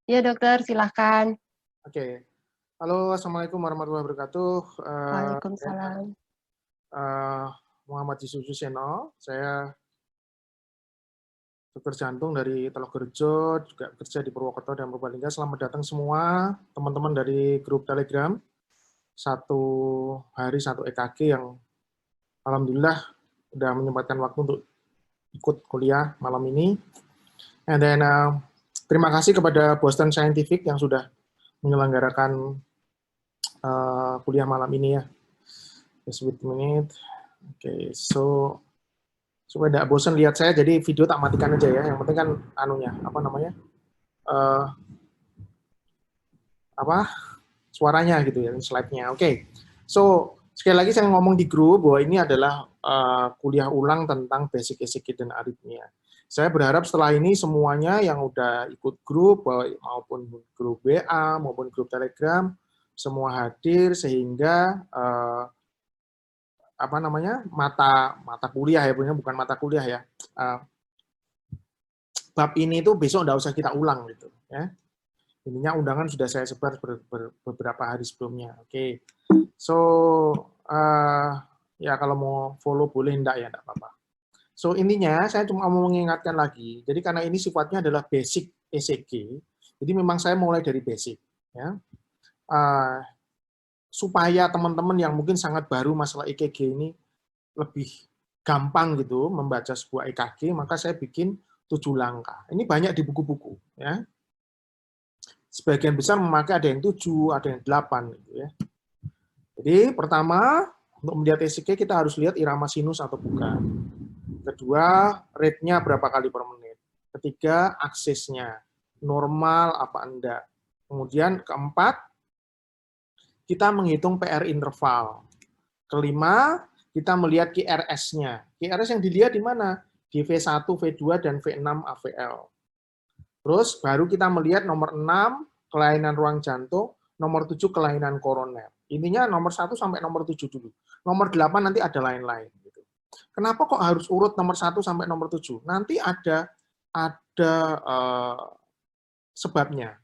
Iya dokter, silahkan. Oke. Halo, Assalamualaikum warahmatullahi wabarakatuh. Saya Waalaikumsalam. eh, Muhammad Yusuf Suseno. Saya dokter jantung dari Telogorejo, juga kerja di Purwokerto dan Purbalingga. Selamat datang semua teman-teman dari grup Telegram. Satu hari satu EKG yang alhamdulillah sudah menyempatkan waktu untuk ikut kuliah malam ini. And then terima kasih kepada Boston Scientific yang sudah menyelenggarakan kuliah malam ini ya. Just wait a minute. Oke, so supaya tidak bosan lihat saya, jadi video tak matikan aja ya. Yang penting kan anunya, apa namanya, uh, apa suaranya gitu ya, slide-nya. Oke, so sekali lagi saya ngomong di grup bahwa ini adalah kuliah ulang tentang basic ECG dan aritmia. Saya berharap setelah ini semuanya yang udah ikut grup, maupun grup WA maupun grup Telegram, semua hadir sehingga apa namanya mata kuliah ya, bukan mata kuliah ya. Bab ini itu besok nggak usah kita ulang gitu ya. Ininya undangan sudah saya sebar beberapa hari sebelumnya. Oke. So ya kalau mau follow boleh, enggak ya enggak apa-apa. So intinya saya cuma mau mengingatkan lagi. Jadi karena ini sifatnya adalah basic ECG, jadi memang saya mulai dari basic ya. Supaya teman-teman yang mungkin sangat baru masalah EKG ini lebih gampang gitu membaca sebuah EKG, maka saya bikin 7 langkah. Ini banyak di buku-buku ya. Sebagian besar memakai ada yang 7, ada yang 8 gitu ya. Jadi pertama, untuk melihat ECG kita harus lihat irama sinus atau bukan. Kedua, rate-nya berapa kali per menit. Ketiga, aksesnya normal apa enggak. Kemudian keempat, kita menghitung PR interval. Kelima, kita melihat QRS-nya. QRS yang dilihat di mana? Di V1, V2, dan V6 AVL. Terus baru kita melihat nomor 6, kelainan ruang jantung, nomor 7, kelainan koroner. Intinya nomor 1 sampai nomor 7 dulu. Nomor 8 nanti ada lain-lain. Gitu. Kenapa kok harus urut nomor 1 sampai nomor 7? Nanti ada sebabnya.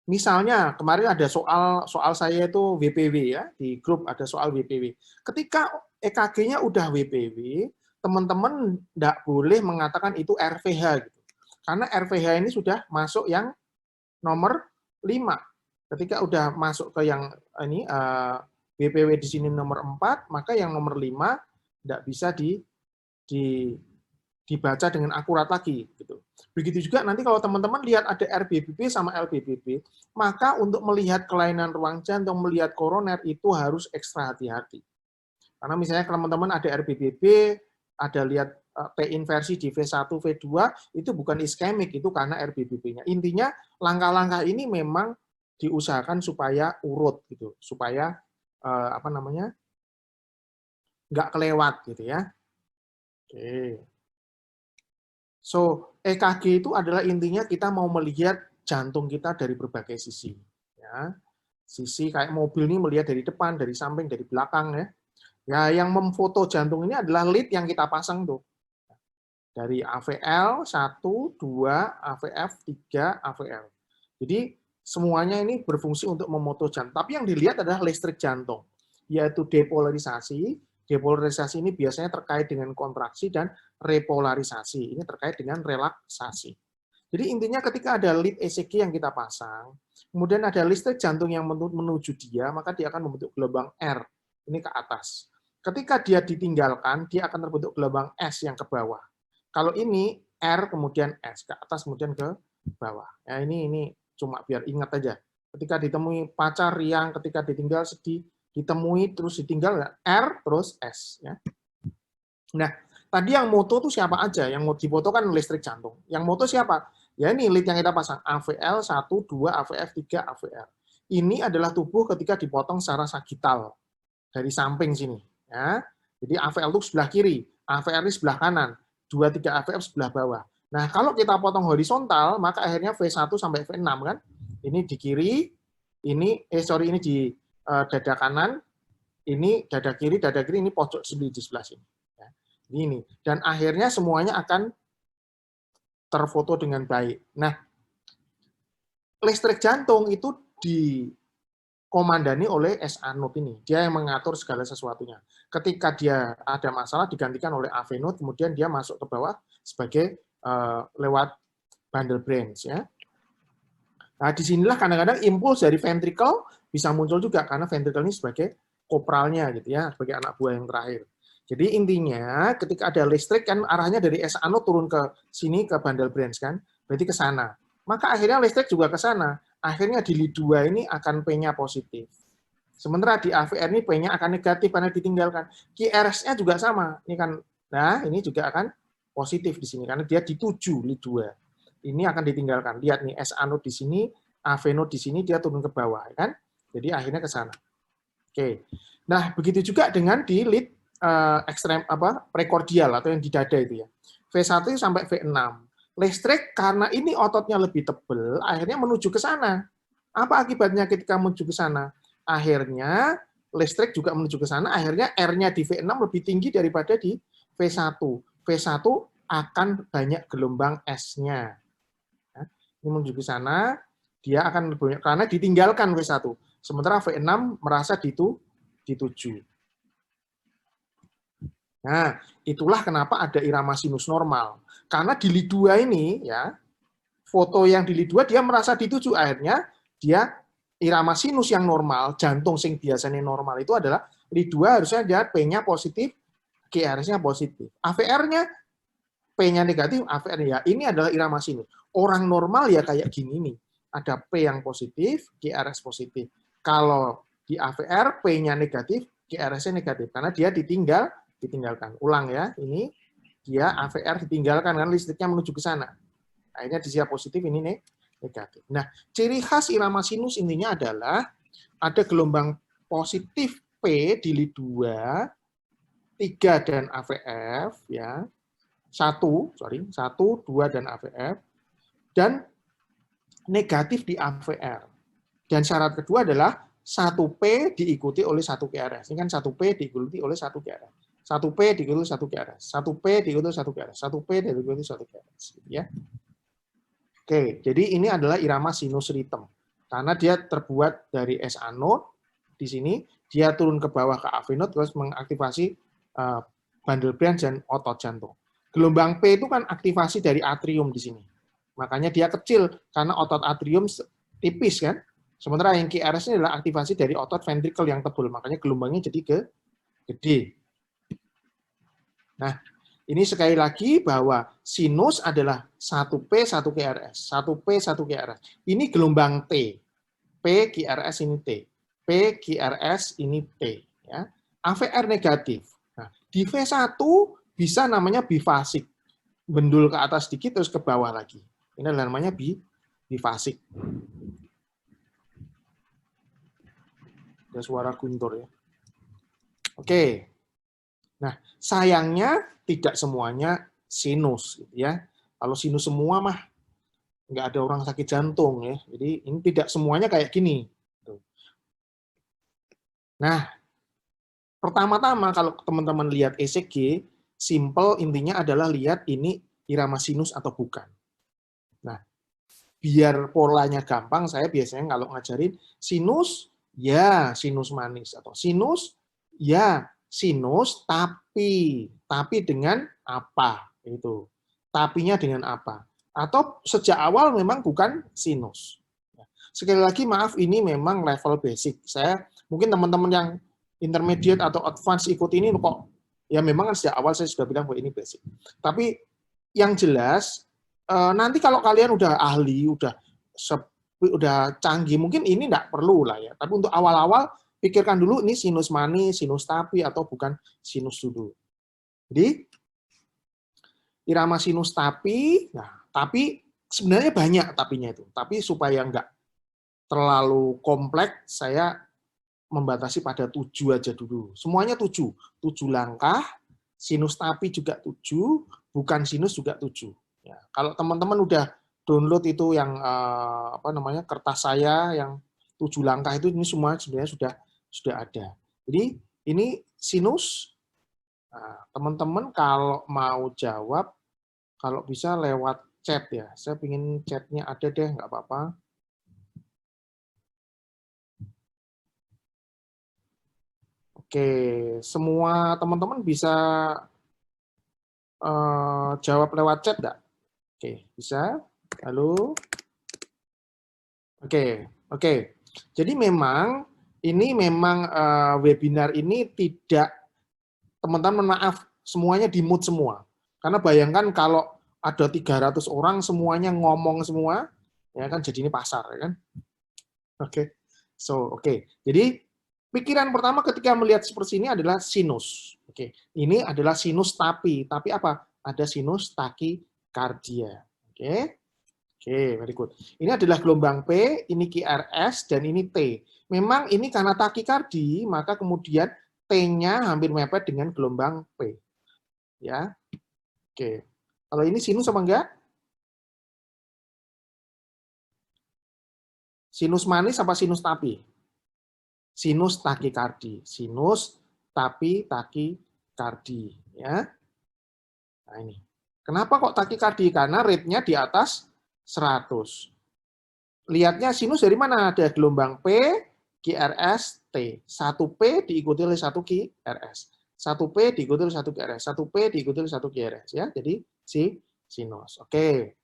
Misalnya kemarin ada soal saya itu WPW ya, di grup ada soal WPW. Ketika EKG-nya udah WPW, teman-teman tidak boleh mengatakan itu RVH gitu. Karena RVH ini sudah masuk yang nomor 5. Ketika udah masuk ke yang ini WPW di sini nomor 4, maka yang nomor 5 tidak bisa dibaca dengan akurat lagi gitu. Begitu juga nanti kalau teman-teman lihat ada RBBP sama LBBP, maka untuk melihat kelainan ruang jantung, melihat koroner itu harus ekstra hati-hati. Karena misalnya teman-teman ada RBBP, ada lihat T inversi di V1, V2, itu bukan iskemik, itu karena RBBP-nya. Intinya langkah-langkah ini memang diusahakan supaya urut gitu, supaya apa namanya nggak kelewat gitu ya. Oke. So, EKG itu adalah intinya kita mau melihat jantung kita dari berbagai sisi. Ya. Sisi kayak mobil ini melihat dari depan, dari samping, dari belakang ya. Ya, yang memfoto jantung ini adalah lead yang kita pasang tuh. Dari AVL 1, 2, AVF 3, AVL. Jadi semuanya ini berfungsi untuk memoto jantung. Tapi yang dilihat adalah listrik jantung, yaitu depolarisasi. Depolarisasi ini biasanya terkait dengan kontraksi dan repolarisasi. Ini terkait dengan relaksasi. Jadi intinya ketika ada lead ECG yang kita pasang, kemudian ada listrik jantung yang menuju dia, maka dia akan membentuk gelombang R, ini ke atas. Ketika dia ditinggalkan, dia akan terbentuk gelombang S yang ke bawah. Kalau ini R kemudian S, ke atas kemudian ke bawah. Ya, ini cuma biar ingat aja. Ketika ditemui pacar riang, ketika ditinggal sedih, ditemui terus ditinggal R terus S. Ya. Nah, tadi yang moto itu siapa aja? Yang mau difoto kan listrik jantung. Yang moto siapa? Ya ini lead yang kita pasang, AVL 1, 2, AVF 3, AVR. Ini adalah tubuh ketika dipotong secara sagital dari samping sini. Ya. Jadi AVL itu sebelah kiri, AVR ini sebelah kanan, 2, 3 AVF sebelah bawah. Nah, kalau kita potong horizontal, maka akhirnya V1 sampai V6 kan. Ini di kiri, ini ini di dada kanan, ini dada kiri, ini pojok sendiri di sebelah sini. Ya. Ini. Dan akhirnya semuanya akan terfoto dengan baik. Nah, listrik jantung itu dikomandani oleh SA node ini. Dia yang mengatur segala sesuatunya. Ketika dia ada masalah digantikan oleh AV node, kemudian dia masuk ke bawah sebagai lewat bundle branch ya. Nah, disinilah kadang-kadang impuls dari ventricle bisa muncul juga karena ventricle ini sebagai kopralnya gitu ya, sebagai anak buah yang terakhir. Jadi intinya ketika ada listrik kan arahnya dari SA node turun ke sini ke bundle branch kan, berarti ke sana. Maka akhirnya listrik juga ke sana. Akhirnya di lead 2 ini akan P-nya positif. Sementara di AVR ini P-nya akan negatif karena ditinggalkan. QRS-nya juga sama. Ini kan, nah ini juga akan positif di sini karena dia dituju lead 2. Ini akan ditinggalkan. Lihat nih SA node di sini, AV node di sini dia turun ke bawah kan. Jadi akhirnya ke sana. Oke. Nah, begitu juga dengan di lead ekstrem prekordial atau yang di dada itu ya. V1 sampai V6. Listrik karena ini ototnya lebih tebal, akhirnya menuju ke sana. Apa akibatnya ketika menuju ke sana? Akhirnya listrik juga menuju ke sana, akhirnya R-nya di V6 lebih tinggi daripada di V1. V1 akan banyak gelombang S-nya. Nah, ini menuju ke sana, dia akan lebih banyak karena ditinggalkan V1. Sementara V6 merasa dituju. Nah, itulah kenapa ada irama sinus normal. Karena di lead 2 ini ya, foto yang di lead 2 dia merasa dituju, akhirnya dia irama sinus yang normal, jantung sing biasanya normal itu adalah lead 2 harusnya dia P-nya positif, QRS-nya positif. AVR-nya P-nya negatif, AVR ya ini adalah irama sinus. Orang normal ya kayak gini nih. Ada P yang positif, QRS positif. Kalau di AVR P-nya negatif, QRS-nya negatif karena dia ditinggalkan. Ulang ya, ini dia AVR ditinggalkan kan listriknya menuju ke sana. Akhirnya di sisi positif ini negatif. Nah, ciri khas irama sinus intinya adalah ada gelombang positif P di lead 2, 3 dan AVF ya. 1, 2 dan AVF dan negatif di AVR. Dan syarat kedua adalah 1P diikuti oleh 1 QRS. Ini kan 1P diikuti oleh 1 QRS. 1P diikuti 1 QRS. 1P diikuti 1 QRS. 1P diikuti 1 QRS. Ya. Oke, jadi ini adalah irama sinus ritem. Karena dia terbuat dari SA node, di sini dia turun ke bawah ke AV node, terus mengaktifasi bundle branch dan otot jantung. Gelombang P itu kan aktivasi dari atrium di sini. Makanya dia kecil, karena otot atrium tipis kan. Sementara yang QRS ini adalah aktivasi dari otot ventricle yang tebal, makanya gelombangnya jadi gede. Nah, ini sekali lagi bahwa sinus adalah 1P, 1 QRS. 1P, 1 QRS. Ini gelombang T. P, QRS ini T. P, QRS ini T. Ya. AVR negatif. Nah, di V1 bisa namanya bifasik. Bendul ke atas sedikit, terus ke bawah lagi. Ini namanya bifasik. Ada suara guntur ya. Oke. Nah, sayangnya tidak semuanya sinus, gitu ya. Kalau sinus semua mah nggak ada orang sakit jantung ya. Jadi ini tidak semuanya kayak gini. Nah, pertama-tama kalau teman-teman lihat ECG, simple intinya adalah lihat ini irama sinus atau bukan. Nah, biar polanya gampang, saya biasanya kalau ngajarin sinus, ya sinus manis atau sinus, ya sinus tapi dengan apa itu, tapinya dengan apa, atau sejak awal memang bukan sinus. Sekali lagi maaf ini memang level basic, saya mungkin teman-teman yang intermediate atau advance ikut ini kok ya memang sejak awal saya sudah bilang bahwa ini basic, tapi yang jelas nanti kalau kalian udah ahli, udah canggih, mungkin ini enggak perlu lah ya, tapi untuk awal-awal pikirkan dulu ini sinus manis, sinus tapi, atau bukan sinus dulu. Jadi, irama sinus tapi, nah, tapi sebenarnya banyak tapinya itu. Tapi supaya enggak terlalu kompleks, saya membatasi pada 7 aja dulu. Semuanya 7. 7 langkah, sinus tapi juga 7, bukan sinus juga 7. Ya, kalau teman-teman udah download itu yang kertas saya yang 7 langkah itu, ini semua sebenarnya sudah ada. Jadi ini sinus. Nah, teman-teman kalau mau jawab, kalau bisa lewat chat ya. Saya ingin chatnya ada deh, nggak apa-apa. Oke, semua teman-teman bisa jawab lewat chat nggak? Oke, bisa. Halo. Oke. Jadi memang ini memang webinar ini tidak, teman-teman maaf, semuanya di mute semua. Karena bayangkan kalau ada 300 orang semuanya ngomong semua, ya kan jadi ini pasar, ya kan? Oke. Jadi pikiran pertama ketika melihat seperti ini adalah sinus. Oke. Ini adalah sinus tapi apa? Ada sinus takikardia. Oke. Oke, very good. Ini adalah gelombang P, ini QRS, dan ini T. Memang ini karena takikardi, maka kemudian T-nya hampir mepet dengan gelombang P. Ya, oke. Kalau ini sinus apa enggak? Sinus manis apa sinus tapi? Sinus takikardi. Sinus tapi takikardi. Ya. Nah ini. Kenapa kok takikardi? Karena rate-nya di atas 100. Lihatnya sinus dari mana? Ada gelombang P, QRS, T. 1P diikuti oleh 1 QRS. 1P diikuti oleh 1 QRS. 1P diikuti oleh 1 QRS. Ya, jadi sinus. Oke.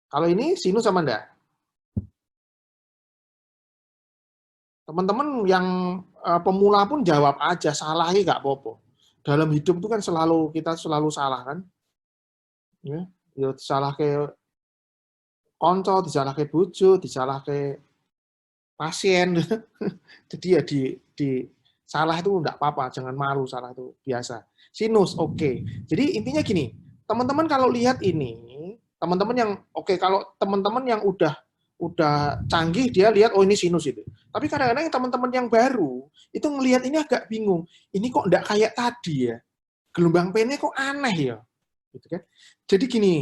Kalau ini sinus sama enggak? Teman-teman yang pemula pun jawab aja, salah nggak apa-apa. Dalam hidup itu kan kita selalu salah kan? Ya, salah ke konco, disalah ke bojo, disalah ke pasien. Jadi ya di salah itu enggak apa-apa, jangan malu, salah itu biasa. Sinus, oke. Jadi intinya gini, teman-teman kalau lihat ini, teman-teman yang kalau teman-teman yang udah canggih dia lihat oh ini sinus itu. Tapi kadang-kadang teman-teman yang baru itu ngelihat ini agak bingung. Ini kok enggak kayak tadi ya. Gelombang P-nya kok aneh ya. Gitu kan. Jadi gini,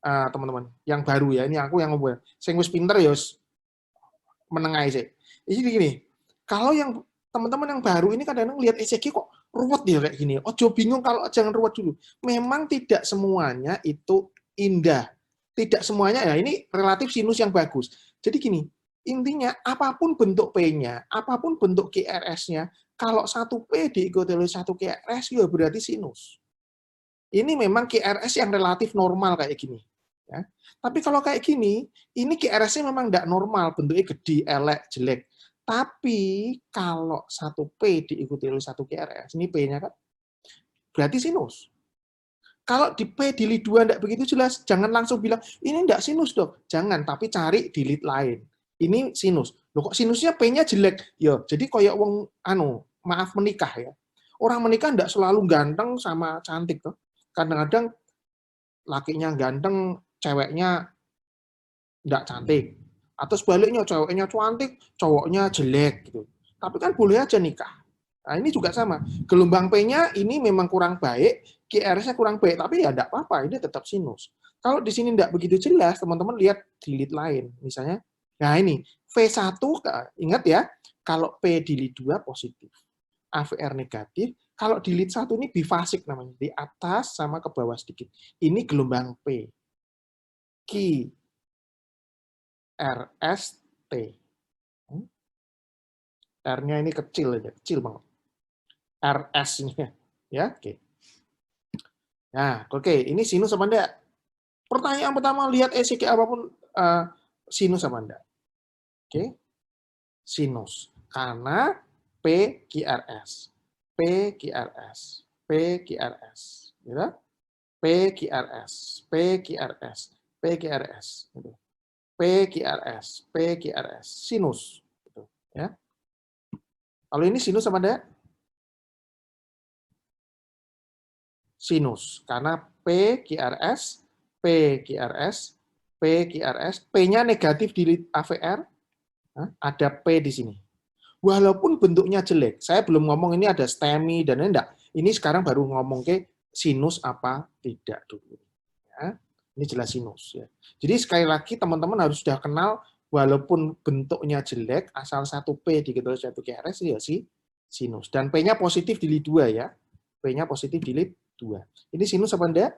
teman-teman yang baru ya, ini aku yang ngomong. Sing wis pinter ya menengah sih. Jadi gini, kalau yang teman-teman yang baru ini kadang-kadang lihat ECG kok ruwet ya kayak gini. Ojo bingung kalau jangan ruwet dulu. Memang tidak semuanya itu indah. Tidak semuanya ya ini relatif sinus yang bagus. Jadi gini, intinya apapun bentuk P-nya, apapun bentuk QRS-nya, kalau 1P diikuti oleh 1 QRS ya berarti sinus. Ini memang QRS yang relatif normal kayak gini. Ya. Tapi kalau kayak gini, ini QRS-nya memang tidak normal, bentuknya gede, elek, jelek. Tapi kalau 1P diikuti oleh 1 QRS, ini P-nya kan, berarti sinus. Kalau di P di lead 2 tidak begitu jelas, jangan langsung bilang, ini tidak sinus dok. Jangan, tapi cari di lead lain. Ini sinus. Loh kok sinusnya P-nya jelek? Ya, jadi kayak wong maaf menikah ya. Orang menikah tidak selalu ganteng sama cantik tuh. Kadang-kadang lakinya ganteng, ceweknya nggak cantik. Atau sebaliknya, ceweknya cantik, cowoknya jelek. Gitu. Tapi kan boleh aja nikah. Nah, ini juga sama. Gelombang P-nya ini memang kurang baik, QRS-nya kurang baik, tapi ya enggak apa-apa, ini tetap sinus. Kalau di sini enggak begitu jelas, teman-teman lihat di lead lain. Misalnya, nah ini, V1, ingat ya, kalau P di lead 2 positif, AVR negatif, kalau di lead 1 ini bifasik namanya, di atas sama ke bawah sedikit. Ini gelombang P. Q, R, S, T. R-nya ini kecil aja, kecil banget. RS-nya. Ya, oke. Nah, oke, ini sinus apa enggak? Pertanyaan pertama, lihat ECG apapun, sinus apa enggak? Oke, sinus. Karena PQRS. PQRS. PQRS. Gitu? PQRS. PQRS. PQRS. Gitu. PQRS. PQRS. Sinus. Gitu. Ya. Kalau ini sinus apa enggak? Sinus. Karena PQRS, PQRS, PQRS, P-nya negatif di AVR, ada P di sini. Walaupun bentuknya jelek, saya belum ngomong ini ada STEMI dan enggak. Ini sekarang baru ngomong ke sinus apa tidak dulu. Ya. Ini jelas sinus. Ya. Jadi sekali lagi teman-teman harus sudah kenal walaupun bentuknya jelek, asal 1P diketahui 1 QRS ya sih sinus. Dan P-nya positif di lead 2 ya. P-nya positif di lead 2. Ini sinus apa enggak?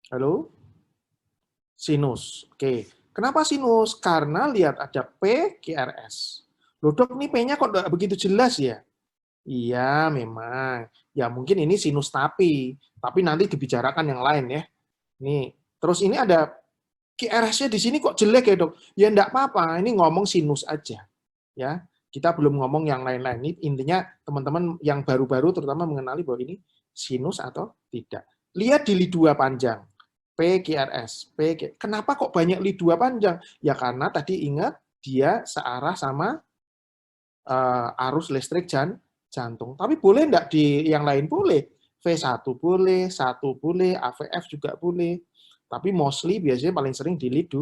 Halo? Sinus. Oke. Kenapa sinus? Karena lihat ada P, QRS. Loh dok, ini P-nya kok nggak begitu jelas ya? Iya, memang. Ya mungkin ini sinus tapi nanti dibicarakan yang lain ya. Nih, terus ini ada QRS-nya di sini kok jelek ya dok? Ya enggak apa-apa, ini ngomong sinus aja. Ya, kita belum ngomong yang lain-lain. Ini intinya teman-teman yang baru-baru terutama mengenali bahwa ini sinus atau tidak. Lihat di li 2 panjang. PQRS. Kenapa kok banyak li 2 panjang? Ya karena tadi ingat dia searah sama arus listrik jantung. Tapi boleh enggak di yang lain? Boleh. V1 boleh, 1 boleh, AVF juga boleh. Tapi mostly biasanya paling sering di li 2.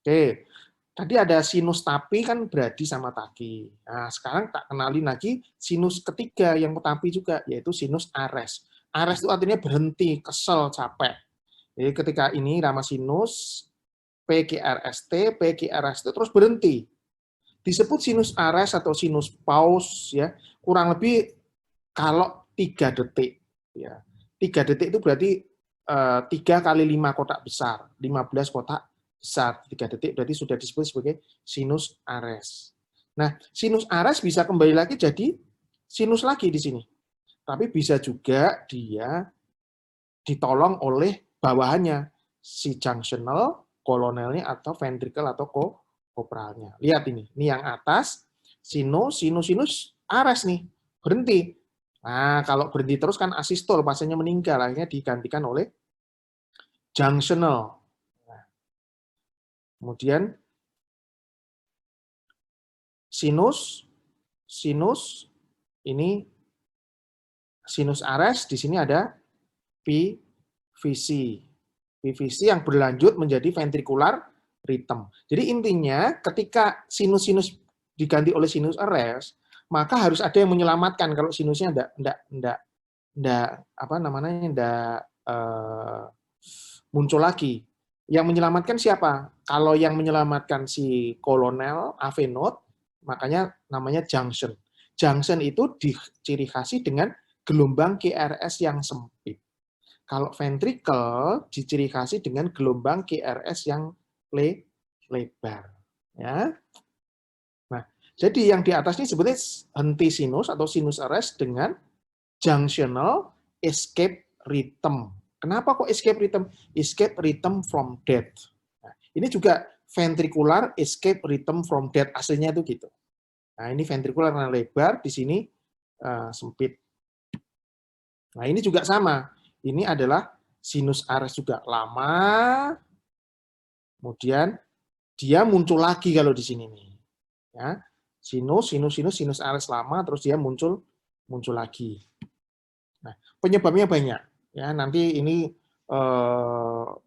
Oke. Tadi ada sinus tapi kan berarti sama taki. Nah, sekarang tak kenalin lagi sinus ketiga yang tapi juga, yaitu sinus ares. Ares itu artinya berhenti, kesel, capek. Jadi ketika ini nama sinus, PQRST, PQRST terus berhenti. Disebut sinus ares atau sinus pause ya, kurang lebih kalau 3 detik. Ya. 3 detik itu berarti 3 kali 5 kotak besar, 15 kotak besar. 3 detik berarti sudah disebut sebagai sinus ares. Nah, sinus ares bisa kembali lagi jadi sinus lagi di sini. Tapi bisa juga dia ditolong oleh bawahannya, si junctional, kolonelnya, atau ventricle atau kopralnya. Lihat ini yang atas, sinus ares nih, berhenti. Nah, kalau berhenti terus kan asistol, pasiennya meninggal, akhirnya digantikan oleh junctional. Nah, kemudian sinus, ini sinus ares, di sini ada PVC. PVC yang berlanjut menjadi ventricular rhythm. Jadi intinya ketika sinus-sinus diganti oleh sinus ares, maka harus ada yang menyelamatkan kalau sinusnya enggak muncul lagi. Yang menyelamatkan siapa? Kalau yang menyelamatkan si kolonel, AV node, makanya namanya junction. Junction itu diciri khasi dengan gelombang QRS yang sempit. Kalau ventricle diciri khasi dengan gelombang QRS yang lebar. Ya. Nah, jadi yang di atas ini sebetulnya henti sinus atau sinus arrest dengan junctional escape rhythm. Kenapa kok escape rhythm? Escape rhythm from death. Nah, ini juga ventricular escape rhythm from death, aslinya itu gitu. Nah, ini ventricular karena lebar, di sini sempit. Nah, ini juga sama. Ini adalah sinus ares juga lama, kemudian dia muncul lagi kalau di sini nih. Ya, sinus ares lama, terus dia muncul lagi. Nah, penyebabnya banyak. Ya, nanti ini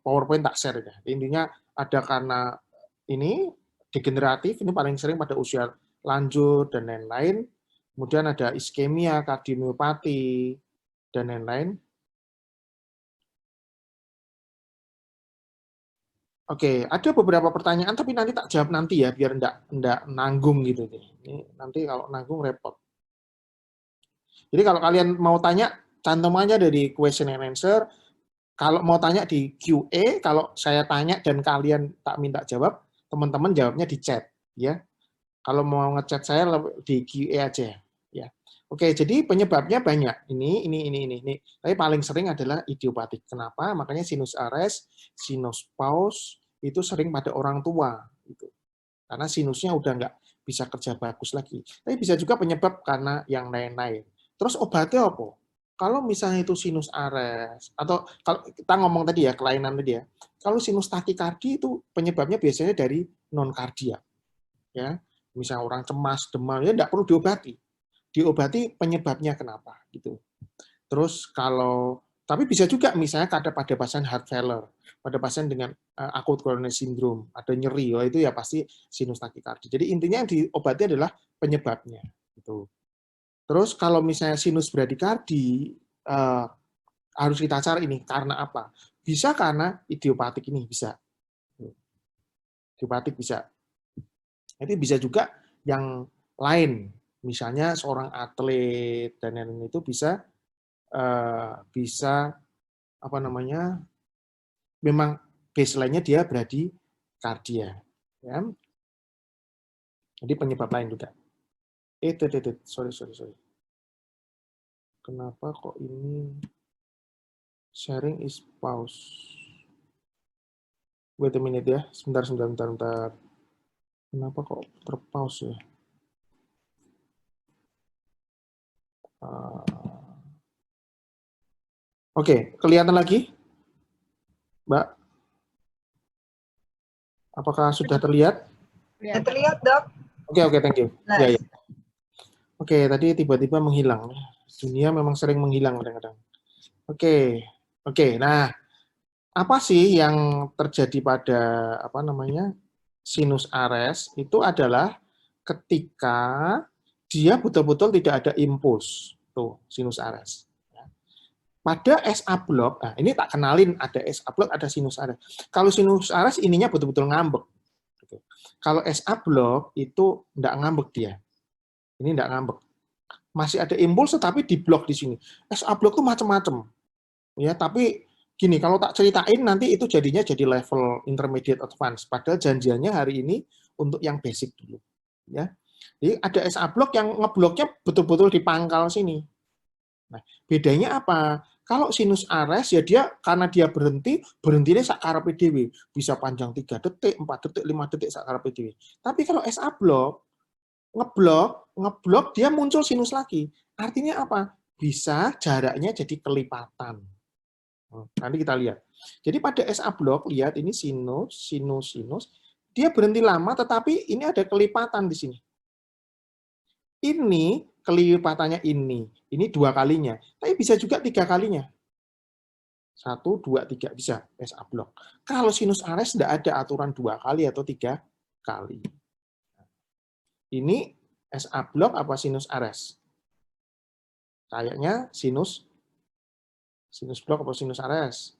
PowerPoint tak share ya. Intinya ada karena ini degeneratif, ini paling sering pada usia lanjut dan lain-lain. Kemudian ada iskemia, kardiomiopati, dan lain-lain. Oke, ada beberapa pertanyaan tapi nanti tak jawab nanti ya biar enggak nanggung gitu nih. Ini nanti kalau nanggung repot. Jadi kalau kalian mau tanya cantum aja dari question and answer. Kalau mau tanya di QA, kalau saya tanya dan kalian tak minta jawab, teman-teman jawabnya di chat ya. Kalau mau ngechat saya di QA aja ya. Oke, jadi penyebabnya banyak. Ini. Tapi paling sering adalah idiopatik. Kenapa? Makanya sinus ares, sinus pause itu sering pada orang tua gitu. Karena sinusnya udah nggak bisa kerja bagus lagi. Tapi bisa juga penyebab karena yang lain-lain. Terus obatnya apa? Kalau misalnya itu sinus ares atau kalau kita ngomong tadi ya kelainan tadi ya. Kalau sinus takikardi itu penyebabnya biasanya dari non kardiak ya. Misalnya orang cemas, demam, ya tidak perlu diobati. Diobati penyebabnya kenapa gitu. Terus kalau tapi bisa juga misalnya pada pasien heart failure, pada pasien dengan acute coronary syndrome, ada nyeri, oh itu ya pasti sinus takikardi. Jadi intinya yang diobati adalah penyebabnya. Gitu. Terus kalau misalnya sinus bradikardi, harus kita cari ini karena apa? Bisa karena idiopatik ini, bisa. Idiopatik bisa. Itu bisa juga yang lain, misalnya seorang atlet dan lain-lain itu bisa apa namanya memang baseline-nya dia bradykardia. Ya. Jadi penyebab lain juga. Sorry. Kenapa kok ini sharing is pause? Wait a minute ya, sebentar. Kenapa kok terpause ya? Oke, kelihatan lagi, Mbak? Apakah sudah terlihat? Ya, terlihat, Dok. Oke, thank you. Nah. Ya. Oke, tadi tiba-tiba menghilang. Dunia memang sering menghilang kadang-kadang. Oke. Nah, apa sih yang terjadi pada sinus ares? Itu adalah ketika dia betul-betul tidak ada impuls. Tuh, sinus ares. Pada SA block, nah ini tak kenalin, ada SA block, ada sinus ares. Kalau sinus ares ininya betul-betul ngambek. Kalau SA block itu enggak ngambek dia. Ini enggak ngambek. Masih ada impuls tetapi di blok di sini. SA block itu macam-macam. Ya, tapi gini, kalau tak ceritain nanti itu jadinya jadi level intermediate advance. Padahal janjiannya hari ini untuk yang basic dulu. Ya. Jadi ada SA block yang ngebloknya betul-betul di pangkal sini. Nah, bedanya apa? Kalau sinus ares ya dia karena dia berhentinya sakarape dhewe, bisa panjang 3 detik, 4 detik, 5 detik sakarape dhewe. Tapi kalau SA block ngeblok dia muncul sinus lagi. Artinya apa? Bisa jaraknya jadi kelipatan. Nanti kita lihat. Jadi pada SA block lihat ini sinus, dia berhenti lama tetapi ini ada kelipatan di sini. Ini kelipatannya ini 2 kalinya, tapi bisa juga 3 kalinya. 1, 2, 3 bisa SA block. Kalau sinus ares tidak ada aturan 2 kali atau 3 kali. Ini SA block apa sinus ares? Kayaknya sinus block atau sinus ares?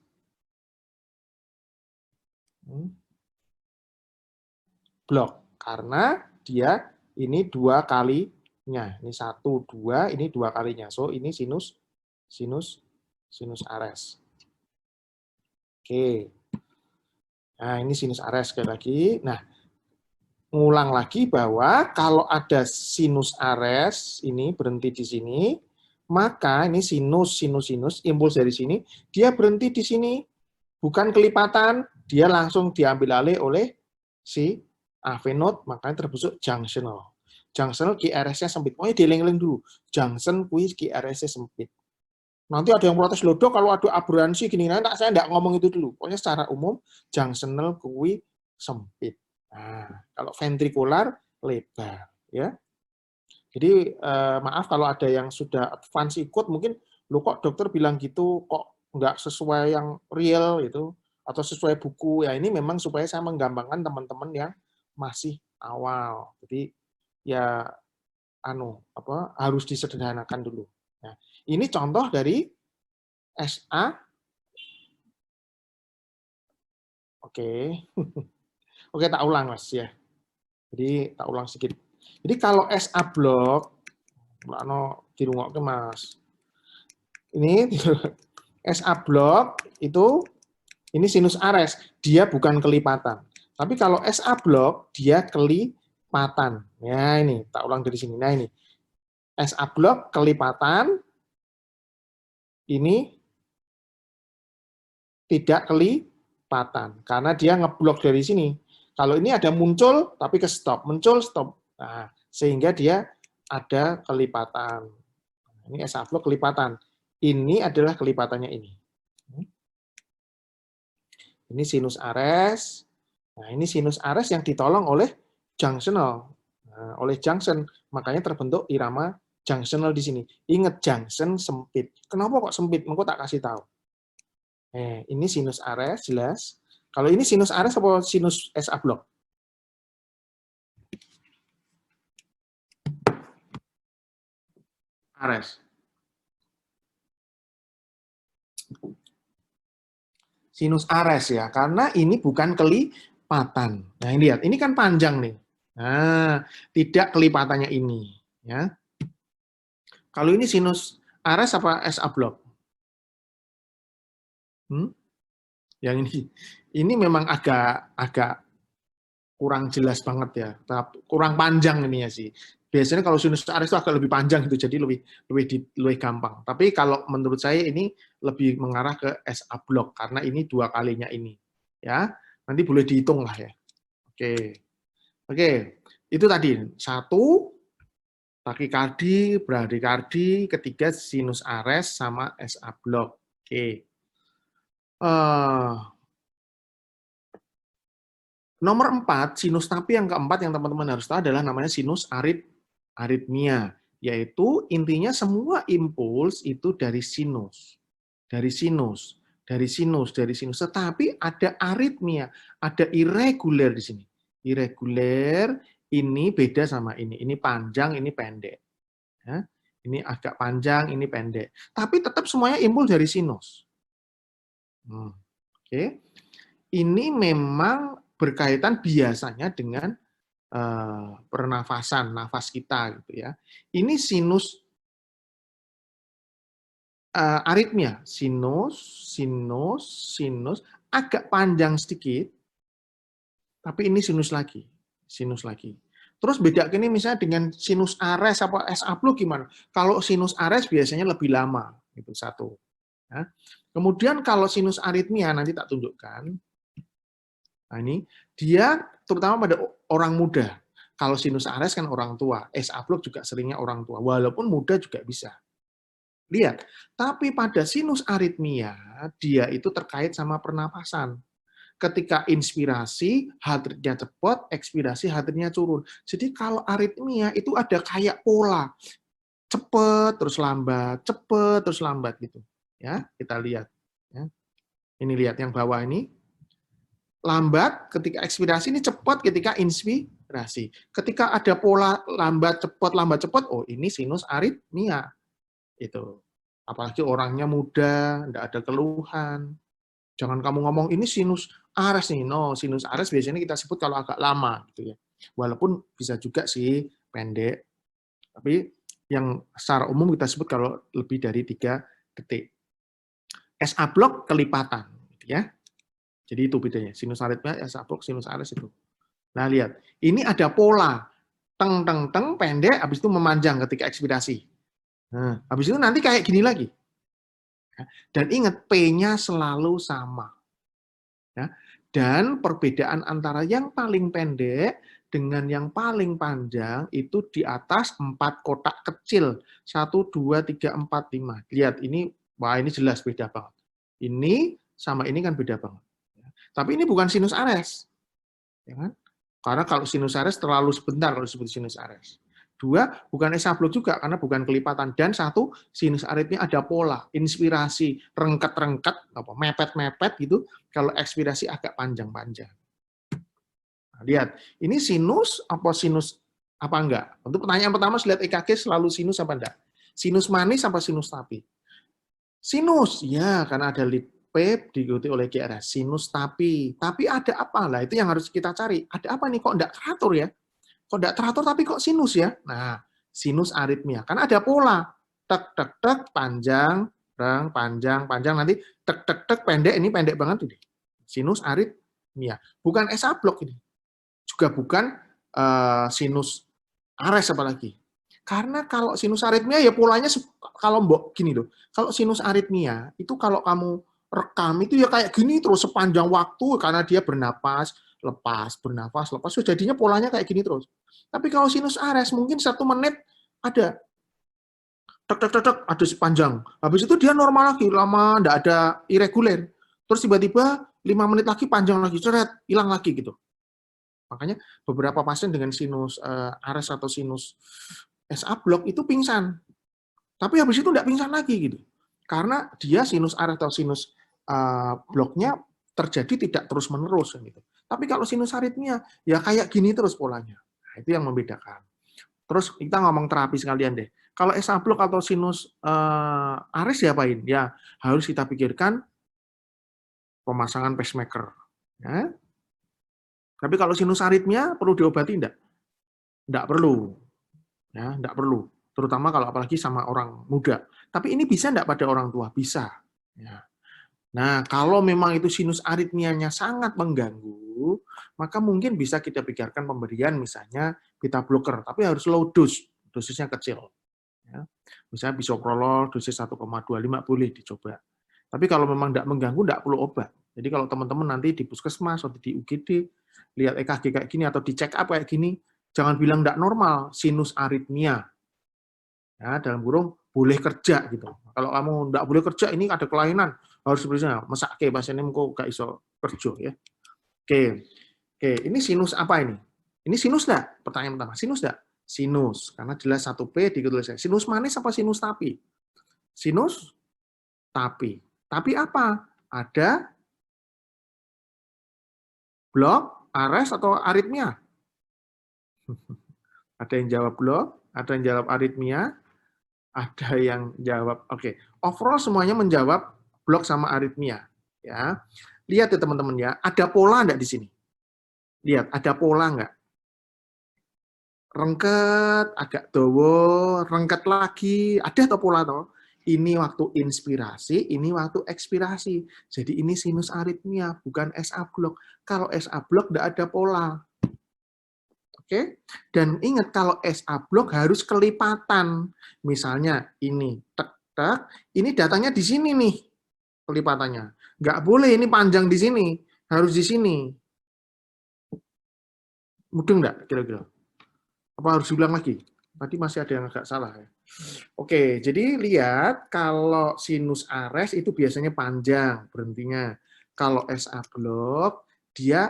Blok, karena dia ini 2 kalinya. Ini 1, 2, ini 2 kalinya. So, ini sinus ares. Oke. Nah, ini sinus ares sekali lagi. Nah, ngulang lagi bahwa kalau ada sinus ares, ini berhenti di sini, maka ini sinus, impuls dari sini, dia berhenti di sini. Bukan kelipatan, dia langsung diambil alih oleh si AV node, makanya terbentuk junctional. Junctional QRS-nya sempit. Pokoknya dieling-eling dulu. Junction kuis QRS-nya sempit. Nanti ada yang protes, loh dok, kalau ada aberransi gini, saya enggak ngomong itu dulu. Pokoknya secara umum, junctional kui sempit. Nah, kalau ventrikular, lebar. Ya. Jadi, maaf kalau ada yang sudah advance ikut, mungkin, loh kok dokter bilang gitu, kok nggak sesuai yang real, gitu, atau sesuai buku. Ya, ini memang supaya saya menggampangkan teman-teman yang masih awal. Jadi, ya harus disederhanakan dulu. Nah, ini contoh dari SA. Oke. Oke, tak ulang Mas ya. Jadi tak ulang sedikit. Jadi kalau SA block, dirungokke Mas. Ini SA block itu ini sinus ares, dia bukan kelipatan. Tapi kalau SA block dia kelipatan. Ya ini, tak ulang dari sini. Nah ini. SA block kelipatan, ini tidak kelipatan karena dia ngeblok dari sini. Kalau ini ada muncul tapi ke stop, muncul stop. Nah, sehingga dia ada kelipatan. Ini SA block kelipatan. Ini adalah kelipatannya ini. Ini sinus ares. Nah, ini sinus ares yang ditolong oleh junctional. Nah, oleh junction, makanya terbentuk irama junctional di sini. Ingat, junction sempit. Kenapa kok sempit? Mengko tak kasih tahu. Ini sinus ares, jelas. Kalau ini sinus ares apa sinus SA block? Ares. Sinus ares ya, karena ini bukan kelipatan. Nah, ini lihat, ini kan panjang nih. Nah, tidak kelipatannya ini. Ya. Kalau ini sinus ares apa SA block? Yang ini memang agak kurang jelas banget ya, kurang panjang ini ya sih. Biasanya kalau sinus Ares itu agak lebih panjang gitu, jadi lebih gampang. Tapi kalau menurut saya ini lebih mengarah ke SA block karena ini 2 kalinya ini. Ya, nanti boleh dihitung lah ya. Oke, itu tadi 1 takikardi, bradikardi, ketiga sinus Ares sama SA block. Oke. Nomor 4, sinus tapi yang keempat yang teman-teman harus tahu adalah namanya sinus aritmia, yaitu intinya semua impuls itu dari sinus. Dari sinus, dari sinus, dari sinus. Tetapi ada aritmia, ada irregular di sini. Irregular ini beda sama ini. Ini panjang, ini pendek. Ya. Ini agak panjang, ini pendek. Tapi tetap semuanya impuls dari sinus. Oke. Ini memang berkaitan biasanya dengan pernafasan, nafas kita gitu ya. Ini sinus aritmia, sinus, agak panjang sedikit, tapi ini sinus lagi. Terus beda ini misalnya dengan sinus Ares apa SA block gimana? Kalau sinus Ares biasanya lebih lama, itu 1. Ya. Kemudian kalau sinus aritmia nanti tak tunjukkan. Nah ini dia terutama pada orang muda. Kalau sinus Ares kan orang tua, SA block juga seringnya orang tua, walaupun muda juga bisa. Lihat, tapi pada sinus aritmia, dia itu terkait sama pernapasan. Ketika inspirasi, heart rate-nya cepat, ekspirasi, heart rate-nya turun. Jadi kalau aritmia itu ada kayak pola, cepat terus lambat gitu. Ya, kita lihat. Ya. Ini lihat yang bawah ini, lambat ketika ekspirasi, ini cepat ketika inspirasi. Ketika ada pola lambat cepat, oh ini sinus aritmia. Itu. Apalagi orangnya muda, enggak ada keluhan. Jangan kamu ngomong ini sinus Ares nih. No, sinus Ares biasanya kita sebut kalau agak lama gitu ya. Walaupun bisa juga sih pendek. Tapi yang secara umum kita sebut kalau lebih dari 3 detik. SA block kelipatan gitu ya. Jadi itu bedanya, sinus aritmia, SA block, sinus Ares itu. Nah, lihat. Ini ada pola. Teng, teng, teng, pendek, habis itu memanjang ketika ekspirasi. Nah, habis itu nanti kayak gini lagi. Dan ingat, P-nya selalu sama. Ya. Dan perbedaan antara yang paling pendek dengan yang paling panjang itu di atas 4 kotak kecil. 1, 2, 3, 4, 5. Lihat, ini, wah ini jelas beda banget. Ini sama ini kan beda banget. Tapi ini bukan sinus Ares. Ya kan? Karena kalau sinus Ares terlalu sebentar kalau disebut sinus Ares. 2, bukan SA block juga, karena bukan kelipatan. Dan 1, sinus aritmia ada pola, inspirasi, rengket-rengket, mepet-mepet gitu, kalau ekspirasi agak panjang-panjang. Nah, lihat, ini sinus apa sinus apa enggak? Untuk pertanyaan pertama, lihat EKG selalu sinus apa enggak? Sinus manis apa sinus tapi? Sinus, ya, karena ada lead PEP diikuti oleh GRS, sinus tapi ada apa? Lah itu yang harus kita cari. Ada apa nih kok enggak teratur ya? Kok enggak teratur tapi kok sinus ya? Nah, sinus aritmia. Kan ada pola. Tek, tek, tek, panjang, panjang, nanti tek, tek, tek, pendek. Ini pendek banget ini. Sinus aritmia. Bukan SA block ini. Juga bukan sinus Ares apalagi. Karena kalau sinus aritmia ya polanya kalau mbok gini loh. Kalau sinus aritmia itu kalau kamu rekam itu ya kayak gini terus sepanjang waktu karena dia bernapas, lepas, bernapas, lepas. So, jadinya polanya kayak gini terus. Tapi kalau sinus Ares mungkin 1 menit ada tek tek tek ada sepanjang. Habis itu dia normal lagi, lama enggak ada irregular. Terus tiba-tiba 5 menit lagi panjang lagi, ceret, hilang lagi gitu. Makanya beberapa pasien dengan sinus Ares atau sinus SA block itu pingsan. Tapi habis itu enggak pingsan lagi gitu. Karena dia sinus Ares atau sinus bloknya terjadi tidak terus-menerus gitu. Tapi kalau sinus aritmia ya kayak gini terus polanya. Nah, itu yang membedakan. Terus kita ngomong terapi sekalian deh. Kalau SA block atau sinus Ares diapain? Ya harus kita pikirkan pemasangan pacemaker. Ya. Tapi kalau sinus aritmia perlu diobati enggak? Enggak perlu. Ya, enggak perlu. Terutama kalau apalagi sama orang muda. Tapi ini bisa enggak pada orang tua? Bisa. Ya. Nah, kalau memang itu sinus aritmianya sangat mengganggu, maka mungkin bisa kita pikirkan pemberian misalnya beta blocker, tapi harus low dose, dosisnya kecil. Ya. Misalnya bisoprolol dosis 1,25 boleh dicoba. Tapi kalau memang tidak mengganggu, tidak perlu obat. Jadi kalau teman-teman nanti di puskesmas atau di UGD, lihat EKG kayak gini atau di check up kayak gini, jangan bilang tidak normal, sinus aritmia. Ya, dalam kurung boleh kerja gitu. Kalau kamu tidak boleh kerja, ini ada kelainan, harus sebenarnya masak ke pasien ini kok gak iso kerja ya. Oke, ini sinus apa ini? Ini sinus enggak? Pertanyaan pertama, sinus enggak? Sinus, karena jelas 1P ditulis. Sinus manis apa sinus tapi? Sinus tapi. Tapi apa? Ada blok, ares atau aritmia? Ada yang jawab blok, ada yang jawab aritmia, ada yang jawab oke. Overall semuanya menjawab blok sama aritmia. Ya, lihat ya teman-teman ya, ada pola enggak di sini? Lihat, ada pola enggak? Rengket, agak dowo, rengket lagi, ada atau pola toh? Ini waktu inspirasi, ini waktu ekspirasi. Jadi ini sinus aritmia, bukan SA block. Kalau SA block tidak ada pola. Oke? Dan ingat kalau SA block harus kelipatan. Misalnya ini tek-tek, ini datanya di sini nih kelipatannya. Nggak boleh ini panjang di sini, harus di sini. Mudeng nggak kira-kira? Apa harus diulang lagi? Tadi masih ada yang agak salah ya. Oke, jadi lihat kalau sinus ares itu biasanya panjang berhentinya. Kalau SA block dia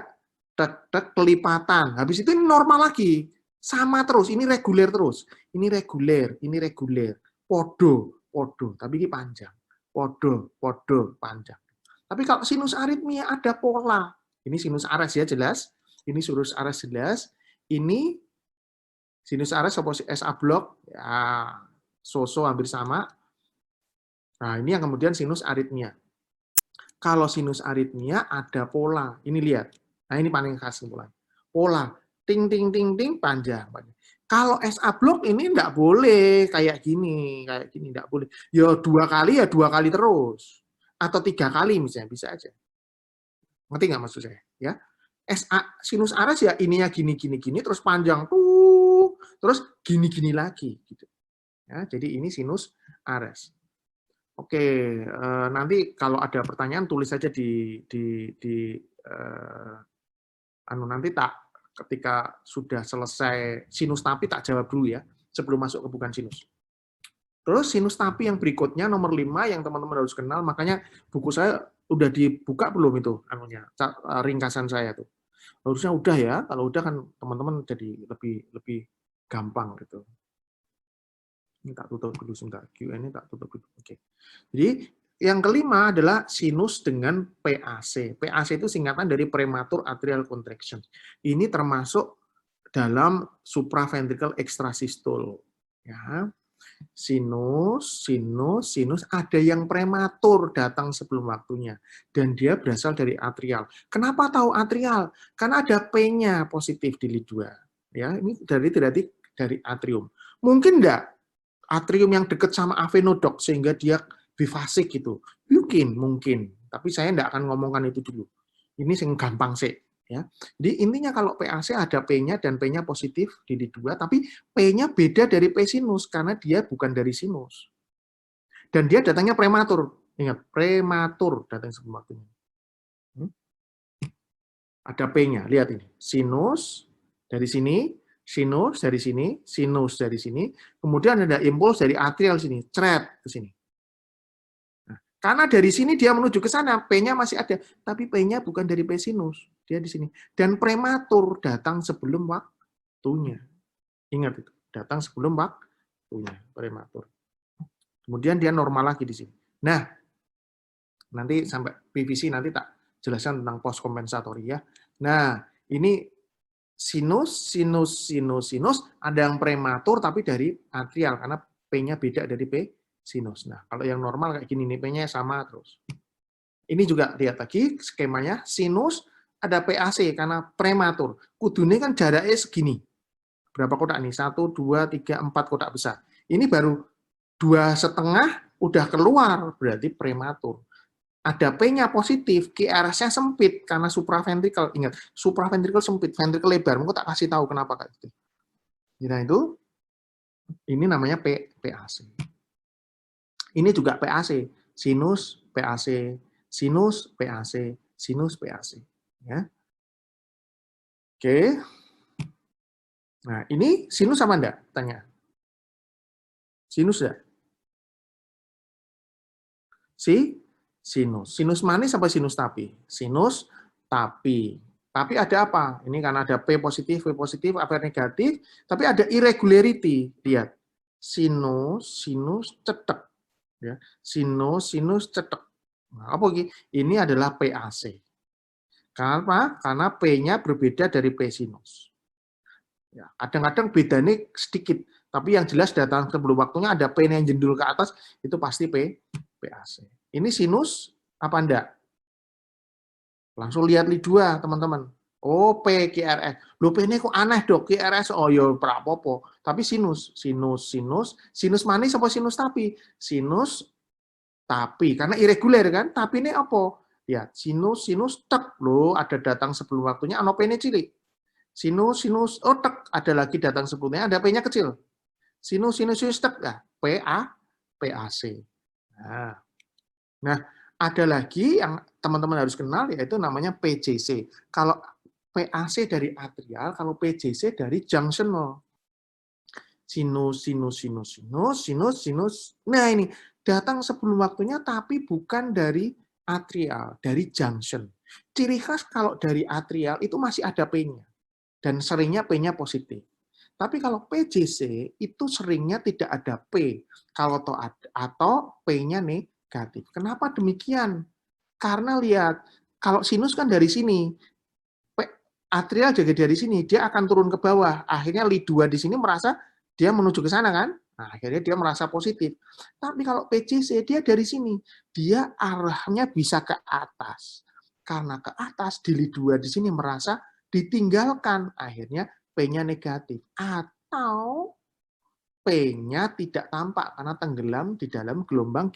tek-tek kelipatan. Habis itu ini normal lagi. Sama terus, ini reguler terus. Ini reguler, ini reguler. Podo, podo, tapi ini panjang. Podo, podo, panjang. Tapi kalau sinus aritmia ada pola. Ini sinus ares ya jelas. Ini sinus ares jelas. Ini sinus ares apa SA block ya so-so hampir sama. Nah, ini yang kemudian sinus aritmia. Kalau sinus aritmia ada pola. Ini lihat. Nah, ini paling khas pola. Pola ting ting ting ting panjang. Kalau SA block ini enggak boleh kayak gini enggak boleh. Ya 2 kali ya 2 kali terus. Atau 3 kali misalnya bisa aja. Ngerti nggak maksud saya? Ya. Sinus ares ya ininya gini terus panjang tuh terus gini lagi gitu. Ya, jadi ini sinus ares. Oke, nanti kalau ada pertanyaan tulis saja nanti ketika sudah selesai sinus tapi tak jawab dulu ya sebelum masuk ke bukan sinus. Terus sinus tapi yang berikutnya nomor 5 yang teman-teman harus kenal, makanya buku saya udah dibuka belum itu ringkasan saya tuh. Harusnya udah ya, kalau udah kan teman-teman jadi lebih gampang gitu. Ini tak tutup dulu sebentar, Q&A tak tutup dulu. Oke. Jadi yang kelima adalah sinus dengan PAC. PAC itu singkatan dari premature atrial contraction. Ini termasuk dalam supraventricular extrasystole. Ya. Sinus, ada yang prematur datang sebelum waktunya. Dan dia berasal dari atrial. Kenapa tahu atrial? Karena ada P-nya positif di lid 2. Ya, ini dari atrium. Mungkin enggak atrium yang dekat sama avenodok sehingga dia bifasik gitu. Mungkin. Tapi saya enggak akan ngomongkan itu dulu. Ini yang gampang sih. Ya. Jadi intinya kalau PAC ada P-nya dan P-nya positif di lid 2, tapi P-nya beda dari P sinus karena dia bukan dari sinus. Dan dia datangnya prematur. Ingat, prematur datang sebelum waktunya. Ada P-nya, lihat ini. Sinus dari sini, sinus dari sini, sinus dari sini, kemudian ada impuls dari atrial sini, cret ke sini. Nah, karena dari sini dia menuju ke sana, P-nya masih ada, tapi P-nya bukan dari P sinus. Dia di sini. Dan prematur datang sebelum waktunya. Ingat itu, datang sebelum waktunya, prematur. Kemudian dia normal lagi di sini. Nah, nanti sampai PVC nanti tak jelaskan tentang post kompensatori ya. Nah, ini sinus, ada yang prematur tapi dari atrial karena P-nya beda dari P sinus. Nah, kalau yang normal kayak gini nih, P-nya sama terus. Ini juga lihat lagi skemanya, sinus ada PAC karena prematur. Kudune kan jaraknya segini. Berapa kotak nih? 1, 2, 3, 4 kotak besar. Ini baru 2,5 udah keluar, berarti prematur. ada P-nya positif, QRS-nya sempit karena supraventrikel. Ingat, supraventrikel sempit, ventrikel lebar. Mungkin tak kasih tahu kenapa kayak gitu. Nah itu, ini namanya PAC. Ini juga PAC, sinus PAC, sinus PAC, sinus PAC. Ya. Oke. Nah, ini sinus apa enggak? Tanya. Sinus enggak? Sinus. Sinus manis apa sinus tapi? Sinus tapi. Tapi ada apa? Ini karena ada P positif, apa negatif, tapi ada irregularity. Lihat. Sinus, sinus, cetek. Ya. Sinus, cetek. Nah, apa ini? Ini adalah PAC. Kenapa? Karena P-nya berbeda dari P sinus. Ya, kadang-kadang bedanya sedikit, tapi yang jelas datang sebelum waktunya ada P yang jendul ke atas, itu pasti PAC. Ini sinus apa enggak? Langsung lihat li dua, teman-teman. Oh, P, QRS. Loh, P ini kok aneh, Dok? QRS, oh ya, prapopo. Tapi sinus. Sinus manis apa sinus tapi? Sinus tapi. Karena irregular, kan? Tapi ini apa? Ya, sinus, tek. Loh, ada datang sebelum waktunya, ano P ini cilik. Sinus, oh tek. Ada lagi datang sebelumnya, ada P-nya kecil. Sinus, tek. Ya, PAC. Nah, ada lagi yang teman-teman harus kenal, yaitu namanya PJC. Kalau PAC dari atrial, kalau PJC dari junctional. Sinus. Nah ini, datang sebelum waktunya, tapi bukan dari atrial, dari junction. Ciri khas kalau dari atrial itu masih ada P-nya. Dan seringnya P-nya positif. Tapi kalau PJC, itu seringnya tidak ada P. Atau P-nya negatif. Kenapa demikian? Karena lihat, kalau sinus kan dari sini, atrial juga dari sini, dia akan turun ke bawah. Akhirnya li2 di sini merasa dia menuju ke sana kan? Nah, akhirnya dia merasa positif. Tapi kalau PJC, dia dari sini, dia arahnya bisa ke atas. Karena ke atas, di li2 di sini merasa ditinggalkan. Akhirnya P-nya negatif. Atau P-nya tidak tampak karena tenggelam di dalam gelombang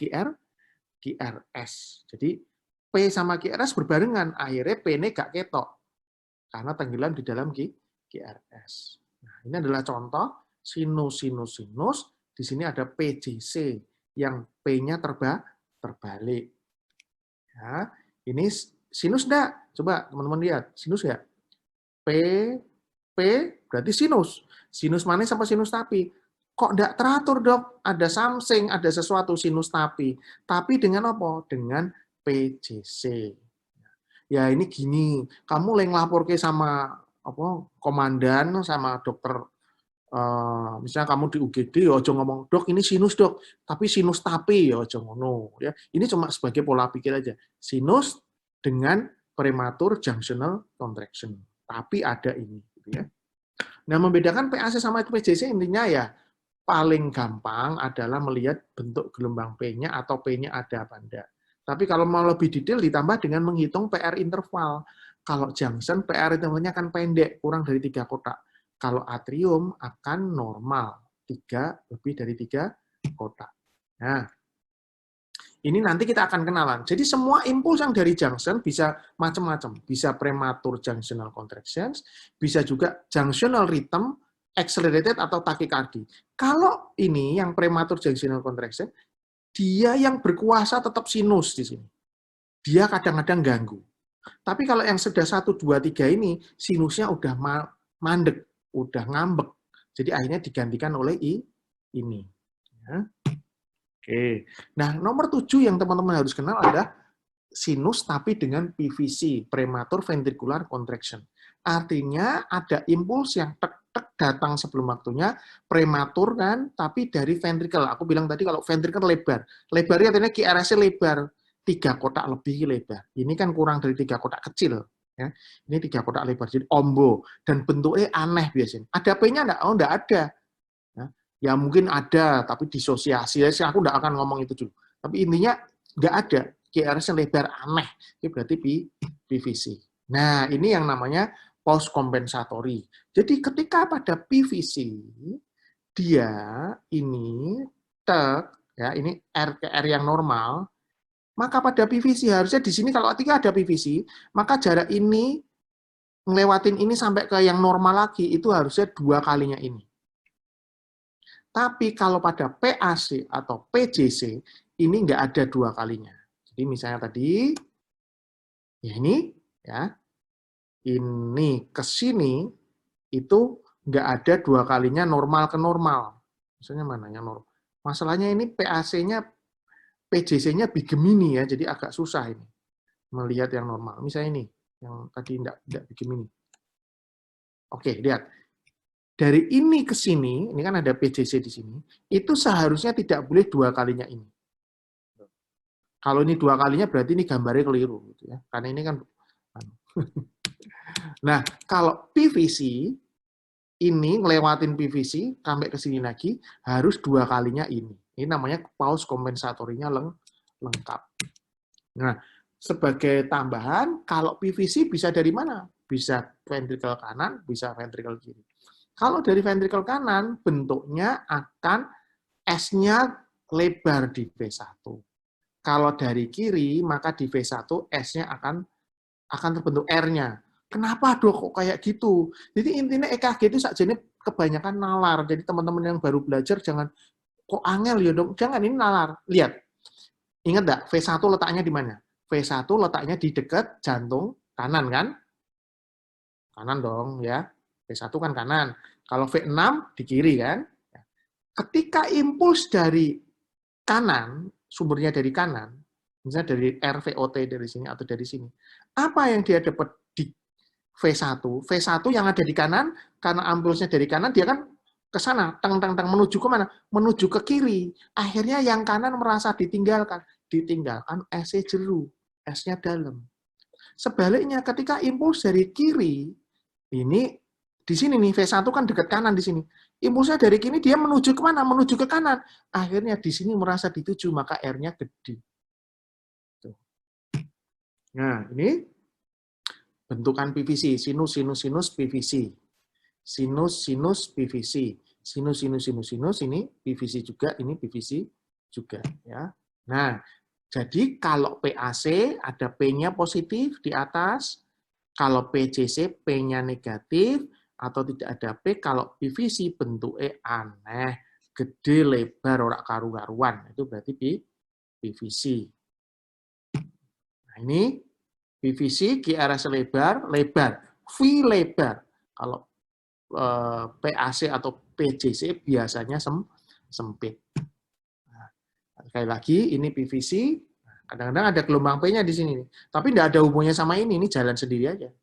QRS. Jadi P sama QRS berbarengan, akhirnya P-nya gak ketok karena tenggelam di dalam QRS. Nah, ini adalah contoh sinus. Di sini ada PJC yang P-nya terbalik. Ya, ini sinus enggak? Coba teman-teman lihat, sinus ya. P berarti sinus. Sinus manis apa sinus tapi? Kok enggak teratur, Dok? Ada something, ada sesuatu sinus tapi. Tapi dengan apa? Dengan PJC. Ya ini gini, kamu yang lapor ke sama apa komandan, sama dokter, misalnya kamu di UGD, ya ojo ngomong, Dok ini sinus, Dok, tapi sinus tapi, ya ojo ngono. Ya. Ini cuma sebagai pola pikir aja. Sinus dengan prematur junctional contraction. Tapi ada ini. Gitu ya. Nah, membedakan PAC sama PJC intinya ya, paling gampang adalah melihat bentuk gelombang P-nya atau P-nya ada apa enggak. Tapi kalau mau lebih detail ditambah dengan menghitung PR interval. Kalau junction, PR intervalnya akan pendek, kurang dari 3 kotak. Kalau atrium akan normal, lebih dari 3 kotak. Nah, ini nanti kita akan kenalan. Jadi semua impuls yang dari junction bisa macam-macam. Bisa prematur junctional contractions, bisa juga junctional rhythm, accelerated atau tachycardia. Kalau ini yang prematur junctional contraction, dia yang berkuasa tetap sinus di sini. Dia kadang-kadang ganggu. Tapi kalau yang sudah 1, 2, 3 ini, sinusnya udah mandek, udah ngambek. Jadi akhirnya digantikan oleh ini. Ya. Oke. Nah, nomor 7 yang teman-teman harus kenal adalah sinus tapi dengan PVC, prematur ventricular contraction. Artinya ada impuls yang tek-tek datang sebelum waktunya, prematur kan, tapi dari ventricle. Aku bilang tadi kalau ventricle lebar. Lebarnya artinya QRS-nya lebar, 3 kotak lebih lebar. Ini kan kurang dari 3 kotak kecil. Ya. Ini 3 kotak lebar, jadi ombo. Dan bentuknya aneh biasanya. Ada P-nya enggak? Oh, enggak ada. Ya mungkin ada, tapi disosiasi. Aku enggak akan ngomong itu dulu. Tapi intinya enggak ada. QRS lebar aneh, itu berarti PVC. Nah, ini yang namanya post kompensatory. Jadi ketika pada PVC, dia ini ya ini R ke R yang normal, Maka pada PVC harusnya di sini kalau ketika ada PVC, maka jarak ini ngelewatin ini sampai ke yang normal lagi, itu harusnya 2 kalinya ini. Tapi kalau pada PAC atau PJC, ini nggak ada 2 kalinya. Jadi misalnya tadi, ya ini ke sini, itu nggak ada 2 kalinya normal ke normal. Misalnya mana yang normal? Masalahnya ini PAC-nya, PJC-nya bigemini ya, jadi agak susah ini melihat yang normal. Misalnya ini, yang tadi tidak bigemini. Oke, lihat. Dari ini ke sini, ini kan ada PJC di sini, itu seharusnya tidak boleh 2 kalinya ini. Kalau ini 2 kalinya berarti ini gambarnya keliru, gitu ya. Karena ini kan. Nah, kalau PVC ini ngelewatin PVC sampai ke sini lagi harus 2 kalinya ini. Ini namanya paus kompensatorinya lengkap. Nah, sebagai tambahan, kalau PVC bisa dari mana? Bisa ventrikel kanan, bisa ventrikel kiri. Kalau dari ventrikel kanan, bentuknya akan S-nya lebar di V1. Kalau dari kiri, maka di V1 S-nya akan terbentuk R-nya. Kenapa dok kok kayak gitu? Jadi intinya EKG itu sakjane kebanyakan nalar. Jadi teman-teman yang baru belajar jangan kok angel ya dok. Jangan, ini nalar. Lihat. Ingat enggak V1 letaknya di mana? V1 letaknya di dekat jantung kanan kan? Kanan dong ya. V1 kan kanan. Kalau V6 di kiri kan? Ketika impuls dari kanan, sumbernya dari kanan, misalnya dari RVOT dari sini atau dari sini, apa yang dia dapat di V1? V1 yang ada di kanan, karena impulsnya dari kanan, dia kan ke sana, tang-tang-tang, menuju ke mana? Menuju ke kiri. Akhirnya yang kanan merasa ditinggalkan. Ditinggalkan, S-nya jeru, S-nya dalam. Sebaliknya, ketika impuls dari kiri, ini di sini nih, V1 kan dekat kanan di sini. Impulsnya dari kiri, dia menuju ke mana? Menuju ke kanan. Akhirnya di sini merasa dituju, maka R-nya gede. Nah, ini bentukan PVC, sinus, sinus, sinus, PVC. Sinus, sinus, PVC. Sinus, sinus, sinus, sinus, ini PVC juga, ini PVC juga. Ya. Nah, jadi kalau PAC ada P-nya positif di atas, kalau PJC P-nya negatif, atau tidak ada P, kalau PVC bentuknya aneh, gede, lebar, ora karu-karuan. Itu berarti PVC. Nah, ini PVC, QRS lebar, lebar. V lebar. Kalau PAC atau PJC biasanya sempit. Nah, sekali lagi, ini PVC. Kadang-kadang ada gelombang P-nya di sini. Tapi tidak ada hubungannya sama ini jalan sendiri aja.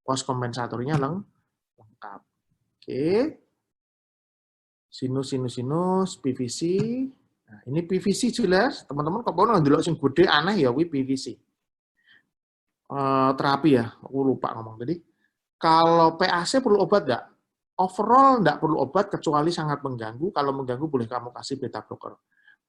Pos kompensatornya lengkap. Oke. Sinus, sinus, sinus, PVC. Nah, ini PVC jelas. Teman-teman kok mau ndelok sing gede aneh ya, wi PVC. Terapi ya, aku lupa ngomong tadi. Kalau PAC perlu obat nggak? Overall nggak perlu obat kecuali sangat mengganggu. Kalau mengganggu boleh kamu kasih beta blocker.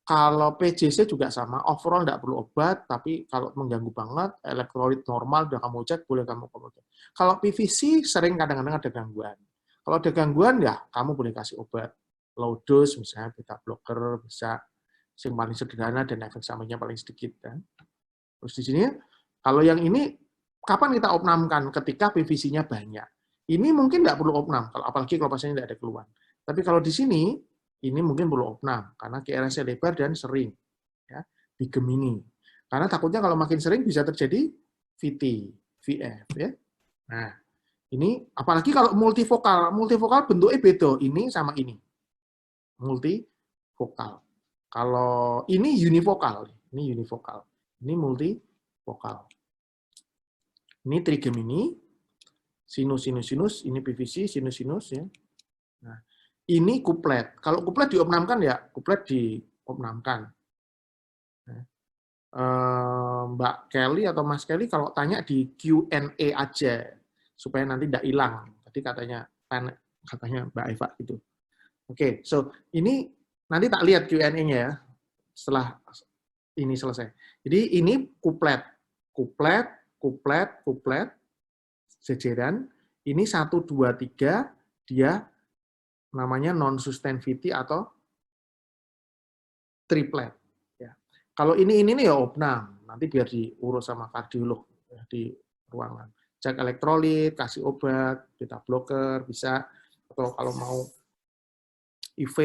Kalau PJC juga sama, overall nggak perlu obat, tapi kalau mengganggu banget, elektrolit normal udah kamu cek, boleh kamu cek. Kalau PVC sering kadang-kadang ada gangguan. Kalau ada gangguan ya kamu boleh kasih obat. Low dose misalnya beta blocker bisa, yang paling sederhana dan efek sampingnya paling sedikit kan. Terus di sini kalau yang ini kapan kita opnamkan? Ketika PVC-nya banyak. Ini mungkin nggak perlu opnam, apalagi kalau pasiennya tidak ada keluhan. Tapi kalau di sini, ini mungkin perlu opnam, karena QRS-nya lebar dan sering. Ya, bigemini. Karena takutnya kalau makin sering bisa terjadi VT, VF. Ya. Nah, ini apalagi kalau multivokal. Multivokal bentuknya beda, ini sama ini. Multivokal. Kalau ini univokal. Ini univokal. Ini multivokal. Ini trigemini, sinus, sinus, sinus, ini PVC, sinus, sinus. Ya. Nah, ini kuplet. Kalau kuplet diopnamkan ya, kuplet diopnamkan. Nah, Mbak Kelly atau Mas Kelly kalau tanya di Q&A aja, supaya nanti tidak hilang. Tadi katanya Mbak Eva itu. Oke, so ini nanti tak lihat Q&A-nya ya, setelah ini selesai. Jadi ini kuplet, kuplet, kuplet, kuplet, jejeran, ini 1, 2, 3, dia namanya non-sustain VT atau triplet. Ya. Kalau ini nih ya opnam, nanti biar diurus sama kardiolog ya, di ruangan. Cek elektrolit, kasih obat, beta blocker bisa, atau kalau mau IV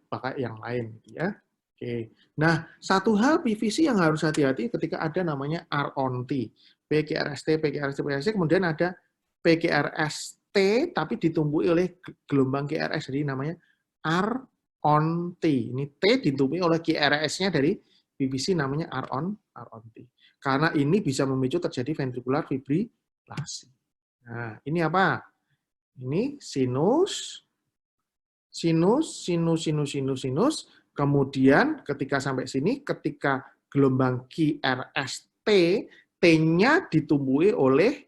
pakai yang lain gitu ya. Oke. Nah, satu hal PVC yang harus hati-hati ketika ada namanya R-on-T, PGRST, PGRST, PGRST, kemudian ada PGRST tapi ditumbuhi oleh gelombang GRS, jadi namanya R-on-T. Ini T ditumbuhi oleh GRS-nya dari PVC namanya R-on-T. Karena ini bisa memicu terjadi ventricular fibrilasi. Nah, ini apa? Ini sinus, kemudian ketika sampai sini, ketika gelombang QRST, T-nya ditumbuhi oleh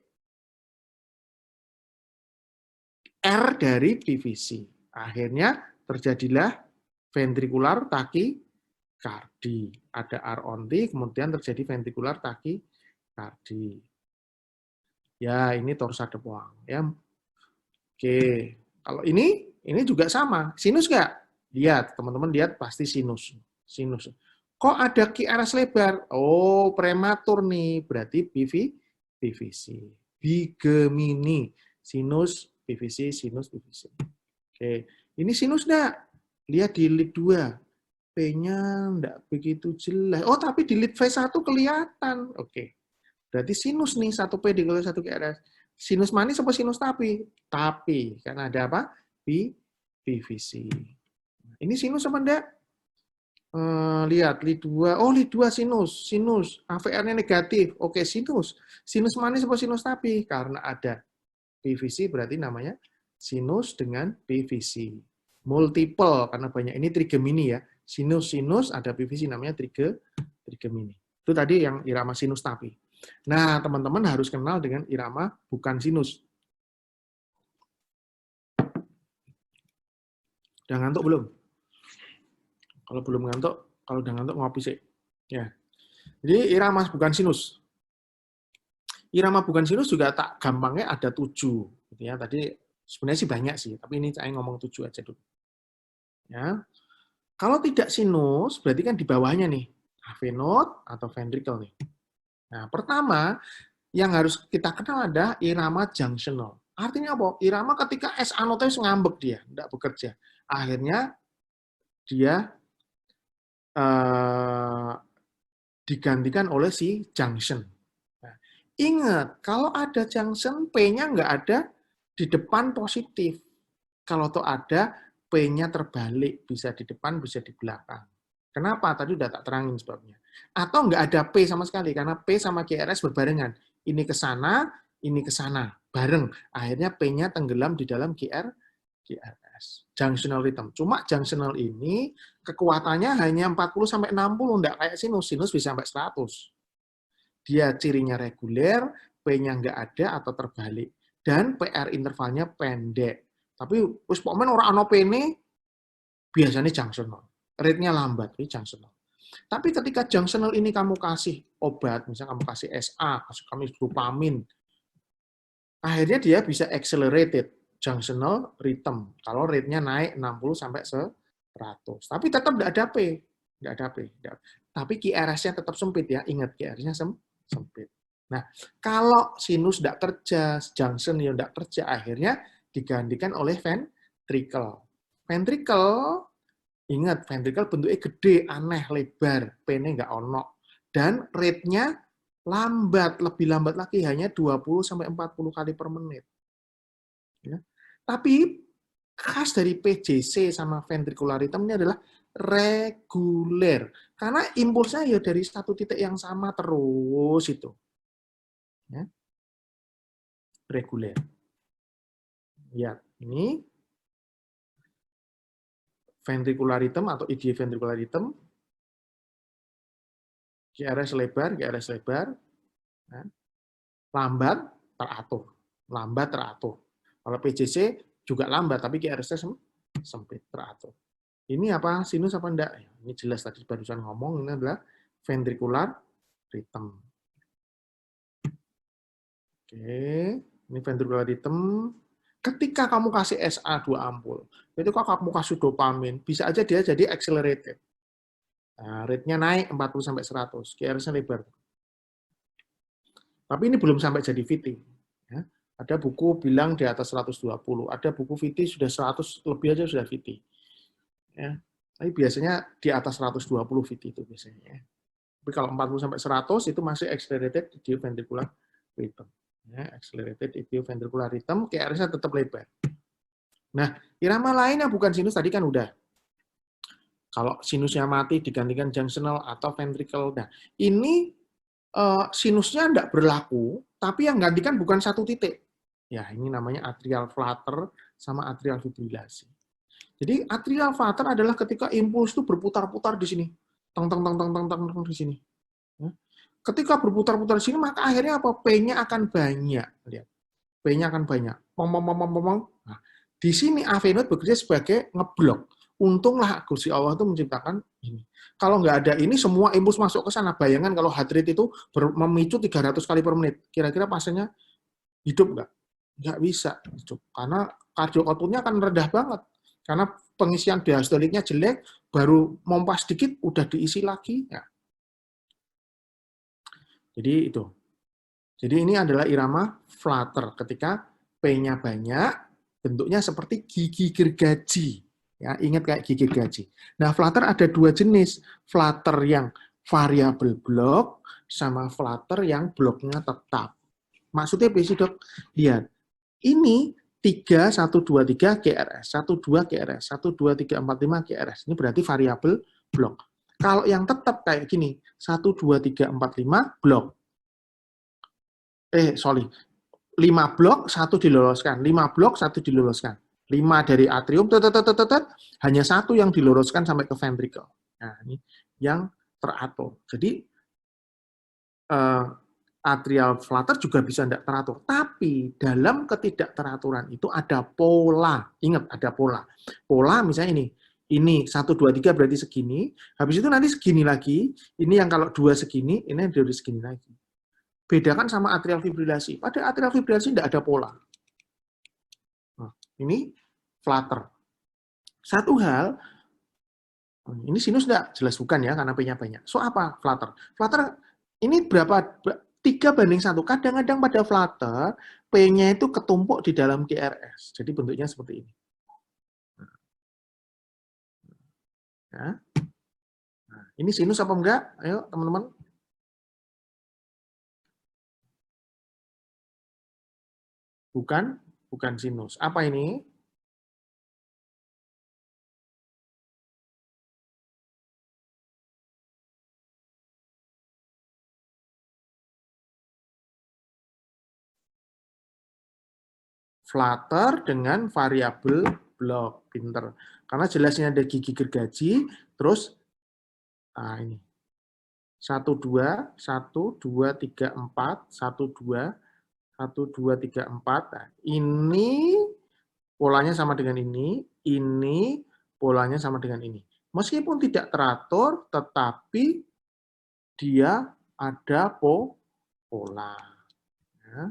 R dari PVC. Akhirnya terjadilah ventricular tachycardia. Ada R on T, kemudian terjadi ventricular tachycardia. Ya, ini torsa depoang. Ya. Oke, kalau ini juga sama. Sinus nggak? Lihat, teman-teman lihat pasti sinus. Sinus. Kok ada QRS lebar? Oh, prematur nih. Berarti PVC. Bigemini. Sinus, PVC, sinus, PVC. Oke, ini sinus nggak? Lihat di lead 2. P-nya nggak begitu jelas. Oh, tapi di lead V1 kelihatan. Oke. Berarti sinus nih, 1P dikali 1 QRS. Sinus manis apa sinus tapi? Tapi, karena ada apa? PVC. Ini sinus apa enggak? Lihat, lead 2. Oh, lead 2 sinus. Sinus. AVR-nya negatif. Oke, sinus. Sinus manis apa sinus tapi? Karena ada PVC, berarti namanya sinus dengan PVC. Multiple, karena banyak. Ini trigemini ya. Sinus-sinus, ada PVC, namanya trigemini. Itu tadi yang irama sinus tapi. Nah, teman-teman harus kenal dengan irama bukan sinus. Udah ngantuk belum? Kalau belum ngantuk, kalau udah ngantuk ngopi sih. Ya. Jadi irama bukan sinus. Irama bukan sinus juga tak gampangnya ada 7. Gitu ya. Tadi sebenarnya sih banyak sih, tapi ini saya ngomong 7 aja dulu. Ya. Kalau tidak sinus, berarti kan di bawahnya nih, AV node atau ventricle nih. Nah, pertama yang harus kita kenal ada irama junctional. Artinya apa? Irama ketika SA node ngambek dia, tidak bekerja. Akhirnya dia digantikan oleh si junction. Nah, ingat, kalau ada junction, P-nya nggak ada di depan positif. Kalau tuh ada, P-nya terbalik, bisa di depan, bisa di belakang. Kenapa? Tadi udah tak terangin sebabnya. Atau nggak ada P sama sekali, karena P sama GRS berbarengan. Ini ke sana, bareng. Akhirnya P-nya tenggelam di dalam GRS. Junctional rhythm. Cuma junctional ini kekuatannya hanya 40-60, enggak kayak sinus. Sinus bisa sampai 100. Dia cirinya reguler, P-nya nggak ada atau terbalik. Dan PR intervalnya pendek. Tapi wis pokoknya orang ano P-ne biasanya junctional. Rate-nya lambat, ini junctional. Tapi ketika junctional ini kamu kasih obat, misalnya kamu kasih SA, kamu dopamin, akhirnya dia bisa accelerated junctional rhythm. Kalau rate-nya naik 60 sampai 100. Tapi tetap tidak ada P. Tidak ada P. Tapi QRS-nya tetap sempit ya. Ingat, QRS-nya sempit. Nah, kalau sinus tidak kerja, junction yang tidak kerja, akhirnya digantikan oleh ventricle. Ventricle, ingat, ventricle bentuknya gede, aneh, lebar, P-nya nggak ono. Dan rate-nya lambat, lebih lambat lagi, hanya 20-40 kali per menit. Ya. Tapi khas dari PJC sama ventricular rhythm ini adalah reguler. Karena impulsnya ya dari satu titik yang sama terus itu. Ya. Reguler. Ya, ini ventricular rhythm atau EDA ventricular rhythm. QRS lebar, ya. Lambat, teratur. Lambat, teratur. Kalau PJC juga lambat, tapi QRS-nya sempit, teratur. Ini apa? Sinus apa enggak? Ini jelas tadi barusan ngomong, ini adalah ventricular rhythm. Oke, ini ventricular rhythm. Ketika kamu kasih SA 2 ampul, itu kalau kamu kasih dopamin, bisa aja dia jadi accelerated. Nah, rate-nya naik 40 sampai 100, QRS-nya lebar. Tapi ini belum sampai jadi VT. Ya. Ada buku bilang di atas 120, ada buku VT sudah 100 lebih aja sudah VT. Ya. Tapi biasanya di atas 120 VT itu biasanya. Ya. Tapi kalau 40 sampai 100 itu masih accelerated idioventricular rhythm. Ya, accelerated idioventricular rhythm, QRS-nya tetap lebar. Nah, irama lain yang bukan sinus tadi kan udah. Kalau sinusnya mati digantikan junctional atau ventricle. Nah, ini sinusnya tidak berlaku, tapi yang gantikan bukan satu titik. Ya, ini namanya atrial flutter sama atrial fibrilasi. Jadi atrial flutter adalah ketika impuls itu berputar-putar di sini. Teng teng teng teng teng teng di sini. Ketika berputar-putar di sini, maka akhirnya apa? P-nya akan banyak. Lihat. P-nya akan banyak. Pom pom pom pom pom. Nah, di sini AV node bekerja sebagai ngeblok. Untunglah Gusti Allah itu menciptakan ini. Kalau nggak ada ini, semua impuls masuk ke sana. Bayangkan kalau heart rate itu memicu 300 kali per menit. Kira-kira pasiennya hidup nggak? Nggak bisa hidup. Karena cardio output-nya akan rendah banget. Karena pengisian diastoliknya jelek, baru mompas sedikit, udah diisi lagi. Ya. Jadi itu. Jadi ini adalah irama flutter. Ketika P-nya banyak, bentuknya seperti gigi gergaji. Ya, ingat kayak gigi gergaji. Nah, flutter ada dua jenis. Flutter yang variable block sama flutter yang bloknya tetap. Maksudnya apa sih, Dok? Lihat. Ini 3, 1, 2, 3 GRS, 1, 2 GRS, 1, 2, 3, 4, 5 GRS. Ini berarti variable block. Kalau yang tetap kayak gini, 1, 2, 3, 4, 5 blok. 5 blok, 1 diloloskan. 5 blok, 1 diloloskan. 5 dari atrium, hanya 1 yang diloloskan sampai ke ventricle. Nah, ini yang teratur. Jadi, atrial flutter juga bisa tidak teratur. Tapi, dalam ketidakteraturan itu ada pola. Ingat, ada pola. Pola misalnya ini. Ini 1, 2, 3 berarti segini. Habis itu nanti segini lagi. Ini yang kalau 2 segini, ini dari segini lagi. Bedakan sama atrial fibrilasi. Pada atrial fibrilasi tidak ada pola. Nah, ini flutter. Satu hal, ini sinus tidak? Jelas bukan ya, karena P-nya banyak. So apa flutter? Flutter ini berapa? 3:1. Kadang-kadang pada flutter, P-nya itu ketumpuk di dalam QRS. Jadi bentuknya seperti ini. Nah, ini sinus apa enggak? Ayo teman-teman. Bukan sinus. Apa ini? Flutter dengan variabel block. Pinter. Karena jelasnya ada gigi gergaji, terus ini. 1, 2, 1, 2, 3, 4, 1, 2, 1, 2, 3, 4. Nah, ini polanya sama dengan ini polanya sama dengan ini. Meskipun tidak teratur, tetapi dia ada pola. Ya.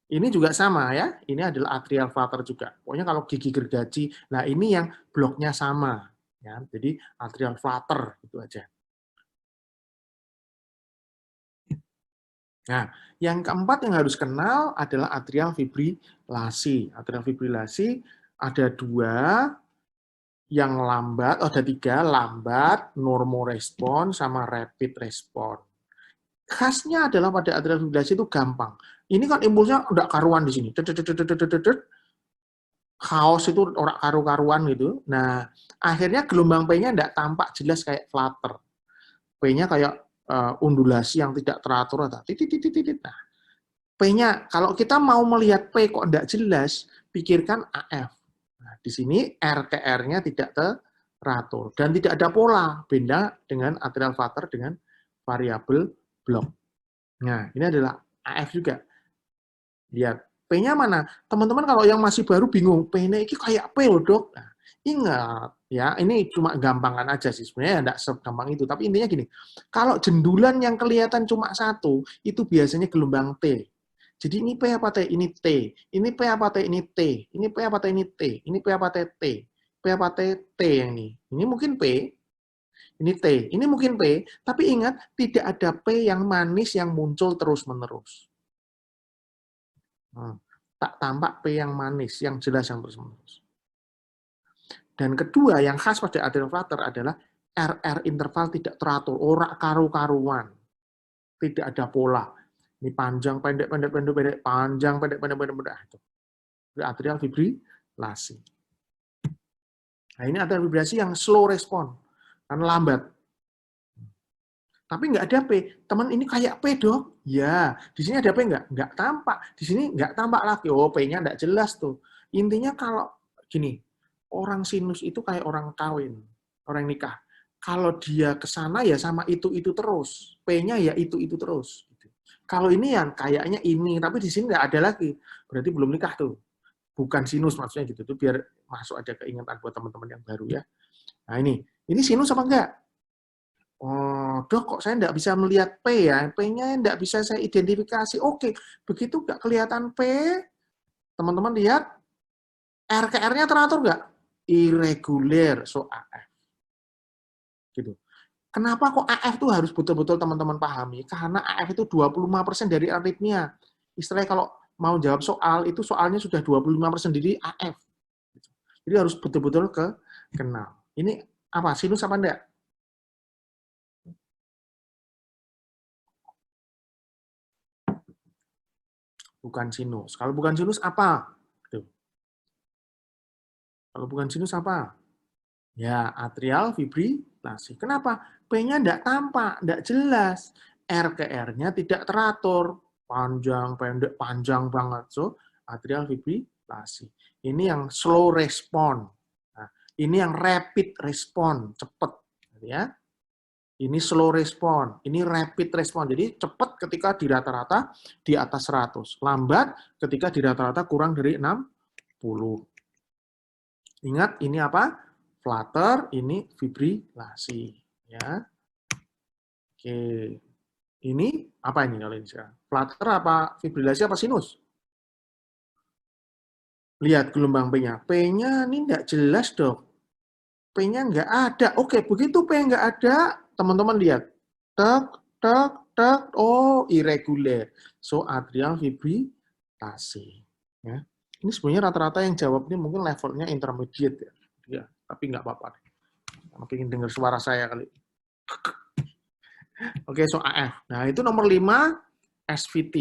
Ini juga sama ya, ini adalah atrial flutter juga. Pokoknya kalau gigi gergaji, nah ini yang bloknya sama. Ya. Jadi atrial flutter, itu aja. Nah, yang keempat yang harus kenal adalah atrial fibrilasi. Atrial fibrilasi ada 2, yang lambat, ada 3, lambat, normorespon, sama rapid respon. Khasnya adalah pada atrial fibrilasi itu gampang. Ini kan impulsnya udah karuan di sini. Chaos itu orang karu-karuan gitu. Nah, akhirnya gelombang P-nya tidak tampak jelas kayak flutter. P-nya kayak undulasi yang tidak teratur. Nah, P-nya, kalau kita mau melihat P kok tidak jelas, pikirkan AF. Nah, di sini RTR-nya tidak teratur dan tidak ada pola, beda dengan atrial flutter dengan variabel block. Nah, ini adalah AF juga. Lihat, P-nya mana? Teman-teman kalau yang masih baru bingung, P-nya ini kayak P loh, Dok. Nah, ingat, ya, ini cuma gampangan aja sih, sebenarnya tidak segampang itu. Tapi intinya gini, kalau jendulan yang kelihatan cuma satu, itu biasanya gelombang T. Jadi ini P apa T? Ini T. Ini P apa T? Ini T. Ini P apa T? Ini T. Ini P apa T? T. P apa T? T yang ini. Ini mungkin P. Ini T. Ini mungkin P, tapi ingat, tidak ada P yang manis yang muncul terus-menerus. Tak tampak P yang manis, yang jelas yang terus-menerus. Dan kedua, yang khas pada atrial flutter adalah RR interval tidak teratur, ora karu-karuan. Tidak ada pola. Ini panjang, pendek, pendek, pendek, pendek, panjang, pendek, pendek, pendek, pendek. Itu atrial fibrilasi. Nah, ini atrial fibrilasi yang slow respon, kan lambat. Tapi nggak ada P. Teman, ini kayak P, dok. Ya, di sini ada P nggak? Nggak tampak. Di sini nggak tampak lagi. Oh, P-nya nggak jelas tuh. Intinya kalau gini, orang sinus itu kayak orang kawin, orang nikah. Kalau dia ke sana ya sama itu terus. P-nya ya itu terus. Kalau ini yang kayaknya ini, tapi di sini nggak ada lagi. Berarti belum nikah tuh. Bukan sinus maksudnya gitu. Itu biar masuk ada keingetan buat teman-teman yang baru ya. Nah ini sinus apa enggak? Oh, dok, kok saya nggak bisa melihat P ya? P-nya nggak bisa saya identifikasi. Oke, begitu nggak kelihatan P, teman-teman lihat, RKR-nya teratur nggak? Irregular, so AF. Gitu. Kenapa kok AF itu harus betul-betul teman-teman pahami? Karena AF itu 25% dari aritmia. Istilahnya kalau mau jawab soal, itu soalnya sudah 25% dari AF. Jadi harus betul-betul kenal. Ini apa? Sinus apa enggak? Bukan sinus. Kalau bukan sinus apa? Tuh. Kalau bukan sinus apa? Ya, atrial fibrilasi. Kenapa? P-nya enggak tampak, enggak jelas. RKR-nya tidak teratur. Panjang, pendek, panjang banget. So, atrial fibrilasi. Ini yang slow respon. Nah, ini yang rapid respon, cepat. Ya. Ini slow respon, ini rapid respon. Jadi cepat ketika di rata-rata di atas 100. Lambat ketika di rata-rata kurang dari 60. Ingat, ini apa? Flutter, ini fibrilasi. Ya. Oke. Ini apa ini kalau ini sekarang? Flutter apa fibrilasi apa sinus? Lihat gelombang P-nya. P-nya ini enggak jelas, dok. P-nya nggak ada. Oke, begitu P nggak ada, teman-teman lihat. Tek, tek, tek. Oh, irregular. So, atrial fibrilasi. Ya. Ini sebenarnya rata-rata yang jawab ini mungkin levelnya intermediate ya. Ya, tapi nggak apa-apa. Pengen dengar suara saya kali. Oke, so AF. Nah, itu nomor 5, SVT.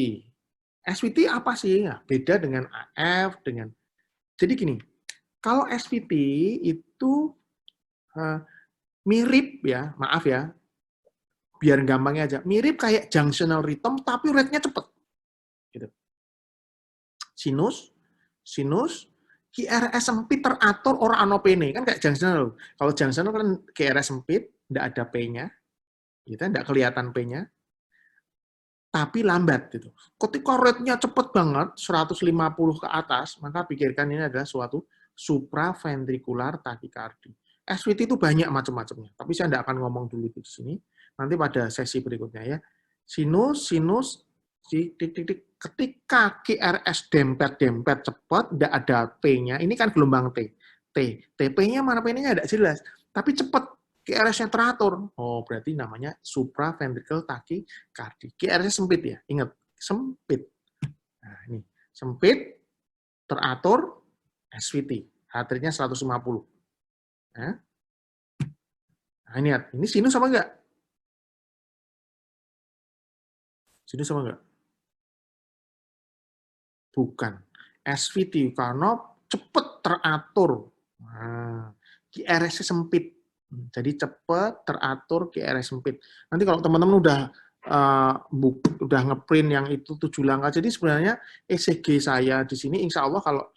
SVT apa sih? Nah, beda dengan AF, dengan... Jadi gini, kalau SVT itu mirip ya, maaf ya, biar gampangnya aja, mirip kayak junctional rhythm, tapi rate-nya cepat. Gitu. Sinus, QRS sempit teratur orang anopene, kan kayak junctional. Kalau junctional kan QRS sempit, tidak ada P-nya, gitu, tidak kelihatan P-nya, tapi lambat. Gitu. Ketika rate-nya cepat banget, 150 ke atas, maka pikirkan ini adalah suatu supraventricular tachycardia. SVT itu banyak macam-macamnya, tapi saya tidak akan ngomong dulu di sini. Nanti pada sesi berikutnya ya. Sinus, titik-titik. Ketika QRS dempet cepat, tidak ada P-nya. Ini kan gelombang T. TP-nya mana P-nya tidak jelas, tapi cepat. QRS-nya teratur. Oh, berarti namanya supraventricular tachycardia. QRS-nya sempit ya. Ingat, sempit. Nah, ini sempit, teratur, SVT. Heart rate-nya 150. Nah, ini sinus apa enggak? Sinus apa enggak? Bukan. SVT, karena cepat teratur. Nah, QRS-nya sempit. Jadi cepat, teratur, QRS sempit. Nanti kalau teman-teman udah ngeprint yang itu 7 langkah, jadi sebenarnya ECG saya di sini, insya Allah kalau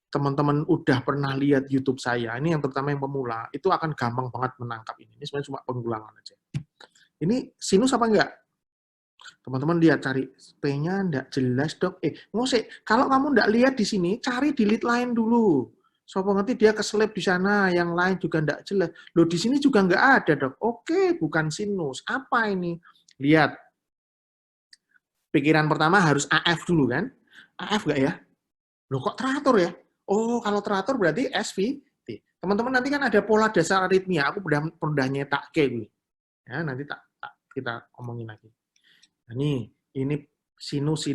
teman-teman udah pernah lihat YouTube saya, ini yang terutama yang pemula, itu akan gampang banget menangkap ini. Ini sebenarnya cuma pengulangan aja. Ini sinus apa enggak? Teman-teman lihat, cari P-nya enggak jelas, dok. Ngosek, kalau kamu enggak lihat di sini, cari di lead line dulu. Sopo ngerti dia keselip di sana, yang lain juga enggak jelas. Loh, di sini juga enggak ada, dok. Oke, bukan sinus. Apa ini? Lihat. Pikiran pertama harus AF dulu, kan? AF enggak ya? Loh, kok teratur ya? Oh, kalau teratur berarti Teman-teman nanti kan ada pola dasar aritmia, aku udah nyetak ke. Ya, nanti kita omongin lagi. Nah, ini sinus,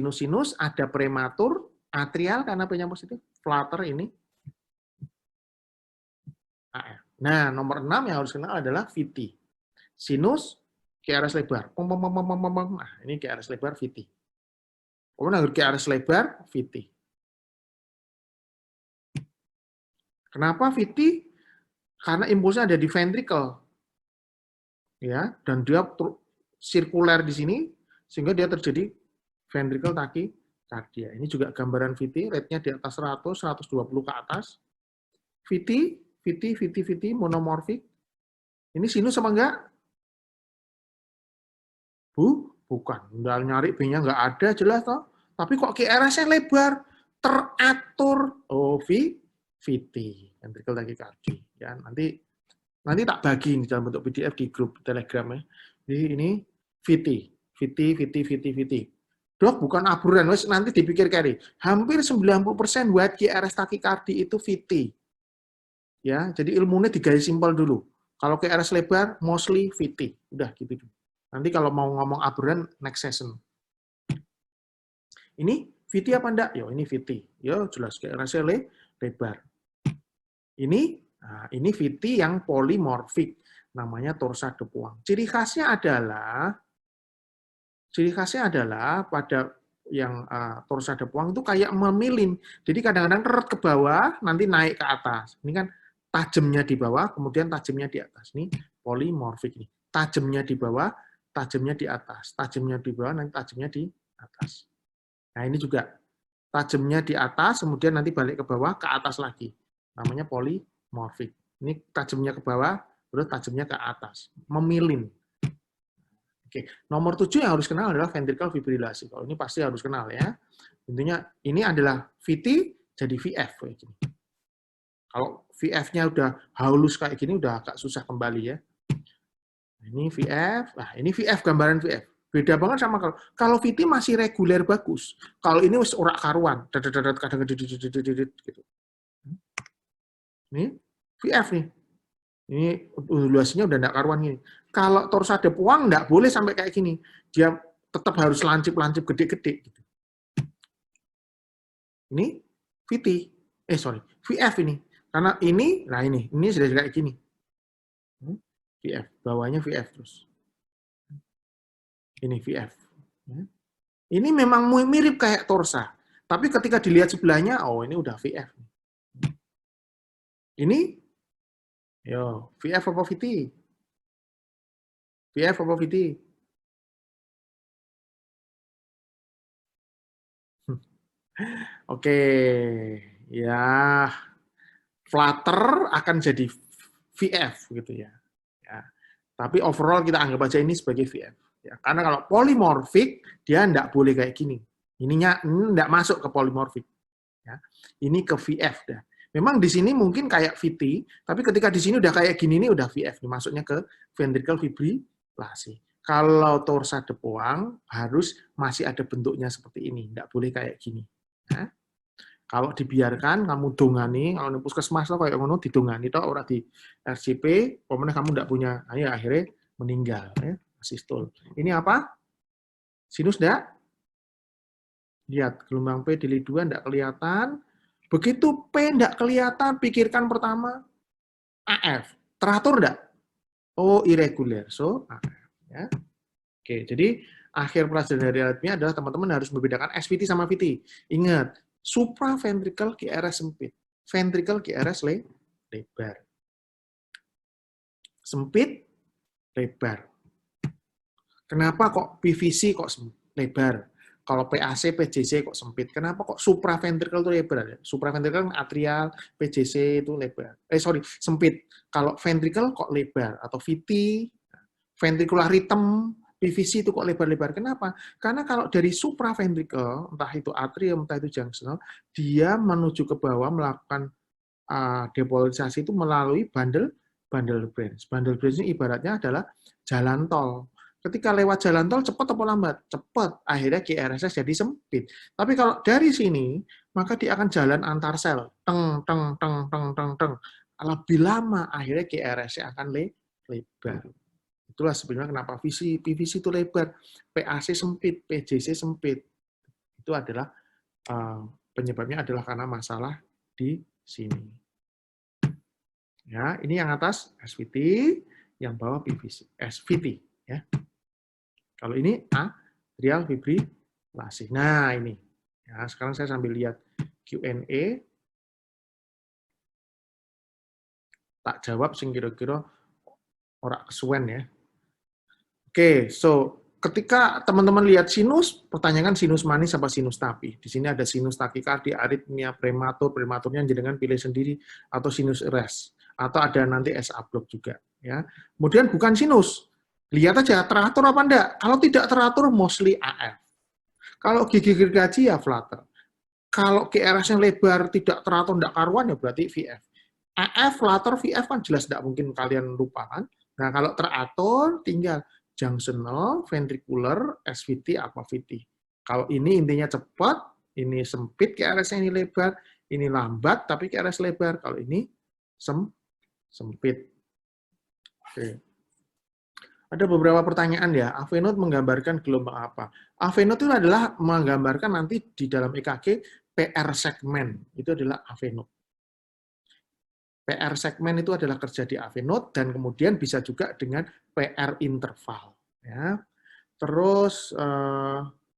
ada prematur, atrial karena P-nya positif, flutter ini, AF. Nah, nomor 6 yang harus kenal adalah VT. Sinus, QRS lebar. Nah, ini QRS lebar, VT. Kemudian harus QRS lebar, VT. Kenapa VT? Karena impulsnya ada di ventricle. Ya, dan dia sirkuler di sini, sehingga dia terjadi ventricle tachycardia. Ini juga gambaran VT, rate-nya di atas 100, 120 ke atas. VT, monomorfik. Ini sinus apa enggak? Bukan. Udah nyari B-nya enggak ada, jelas toh. Tapi kok QRS-nya lebar, teratur. Oh, VT, ventricle tachycardia. Ya, nanti tak bagi ini dalam bentuk PDF di grup Telegram ya. Jadi ini VT. Dok, bukan aburan, nanti dipikir kali. Hampir 90% buat QRS tachycardia itu VT. Ya, jadi ilmunya digaris simpel dulu. Kalau QRS lebar, mostly VT. Udah gitu. Nanti kalau mau ngomong aburan, next session. Ini VT apa enggak? Yo, ini VT. Yo, jelas QRS lebar. Ini VT yang polimorfik, namanya torsa de Puang. Ciri khasnya adalah pada yang torsa de Puang itu kayak memilin. Jadi kadang-kadang ke bawah, nanti naik ke atas. Ini kan tajamnya di bawah, kemudian tajamnya di atas. Ini polimorfik ini. Tajamnya di bawah, tajamnya di atas. Tajamnya di bawah, nanti tajamnya di atas. Nah, ini juga tajamnya di atas, kemudian nanti balik ke bawah, ke atas lagi. Namanya polimorfik. Ini tajamnya ke bawah, terus tajamnya ke atas. Memilin. Oke, nomor 7 yang harus kenal adalah ventricle fibrilasi. Kalau ini pasti harus kenal ya. Intinya ini adalah VT jadi VF kayak gini. Kalau VF-nya udah halus kayak gini udah agak susah kembali ya. Ini VF, nah ini VF, gambaran VF. Beda banget sama kalau VT masih reguler bagus. Kalau ini wis ora karuan, kadang gitu. Ini VF nih. Ini undulasinya udah enggak karuan gini. Kalau torsa de Puang enggak boleh sampai kayak gini. Dia tetap harus lancip-lancip gede-gede gitu. Ini VT. VF ini. Karena ini, nah ini sudah kayak gini. VF, bawahnya VF terus. Ini VF. Ini memang mirip kayak torsa. Tapi ketika dilihat sebelahnya, oh ini udah VF. Ini, yo, VF apa VT? VF apa VT? Oke, ya, flutter akan jadi VF gitu ya. Tapi overall kita anggap aja ini sebagai VF. Ya, karena kalau polimorfik dia enggak boleh kayak gini. Ininya enggak masuk ke polimorfik. Ya. Ini ke VF dah. Memang di sini mungkin kayak VT, tapi ketika di sini udah kayak gini ini udah VF, masuknya ke ventricle fibrilasi. Kalau torsa de Puang harus masih ada bentuknya seperti ini, enggak boleh kayak gini. Ya. Kalau dibiarkan kamu dongani, kalau di puskesmas kayak ngono didongani tok ora di RCP, pokoknya kamu enggak punya, ayo akhirnya meninggal ya, sistol. Ini apa? Sinus enggak? Lihat, gelombang P dili 2 enggak kelihatan. Begitu P enggak kelihatan, pikirkan pertama AF. Teratur enggak? Oh, irregular. So, AF. Ya. Oke, jadi akhir pelajaran dari aritmia adalah teman-teman harus membedakan SVT sama VT. Ingat, supraventricle QRS sempit, ventricle QRS lebar. Sempit, lebar. Kenapa kok PVC kok lebar? Kalau PAC, PJC kok sempit. Kenapa kok supraventricle itu lebar? Supraventricle atrial, PJC itu lebar. Sempit. Kalau ventricle kok lebar? Atau VT, ventricular rhythm, PVC itu kok lebar-lebar. Kenapa? Karena kalau dari supraventricle, entah itu atrium, entah itu junctional, dia menuju ke bawah melakukan depolarisasi itu melalui bundle branch. Bundle branch ini ibaratnya adalah jalan tol. Ketika lewat jalan tol, cepat atau lambat? Cepat. Akhirnya QRS jadi sempit. Tapi kalau dari sini, maka dia akan jalan antar sel. Teng. lebih lama, akhirnya QRS-nya akan lebar. Itulah sebenarnya kenapa PVC itu lebar, PAC sempit, PJC sempit. Itu adalah penyebabnya adalah karena masalah di sini. Ya, ini yang atas SVT, yang bawah PVC, SVT. Ya. Kalau ini atrial fibrilasi. Nah ini. Ya, sekarang saya sambil lihat Q&A. Tak jawab sing kira-kira ora kesuwen ya. Oke, so ketika teman-teman lihat sinus, pertanyakan sinus manis apa sinus tapi. Di sini ada sinus takikardi, aritmia, prematurnya jenengan pilih sendiri, atau sinus res, atau ada nanti SA block juga. Ya. Kemudian bukan sinus, lihat aja teratur apa enggak. Kalau tidak teratur, mostly AF. Kalau gigi gergaji ya flutter. Kalau QRS-nya lebar, tidak teratur, enggak karuan, ya berarti VF. AF, flutter, VF kan jelas enggak mungkin kalian lupa kan. Nah, kalau teratur, tinggal junctional, ventricular, SVT, apa VT. Kalau ini intinya cepat, ini sempit, QRS-nya ini lebar, ini lambat, tapi QRS lebar. Kalau ini sempit. Oke. Ada beberapa pertanyaan ya, AV node menggambarkan gelombang apa? AV node itu adalah menggambarkan nanti di dalam EKG PR segmen, itu adalah AV node. PR segmen itu adalah kerja di AV node dan kemudian bisa juga dengan PR interval. Ya. Terus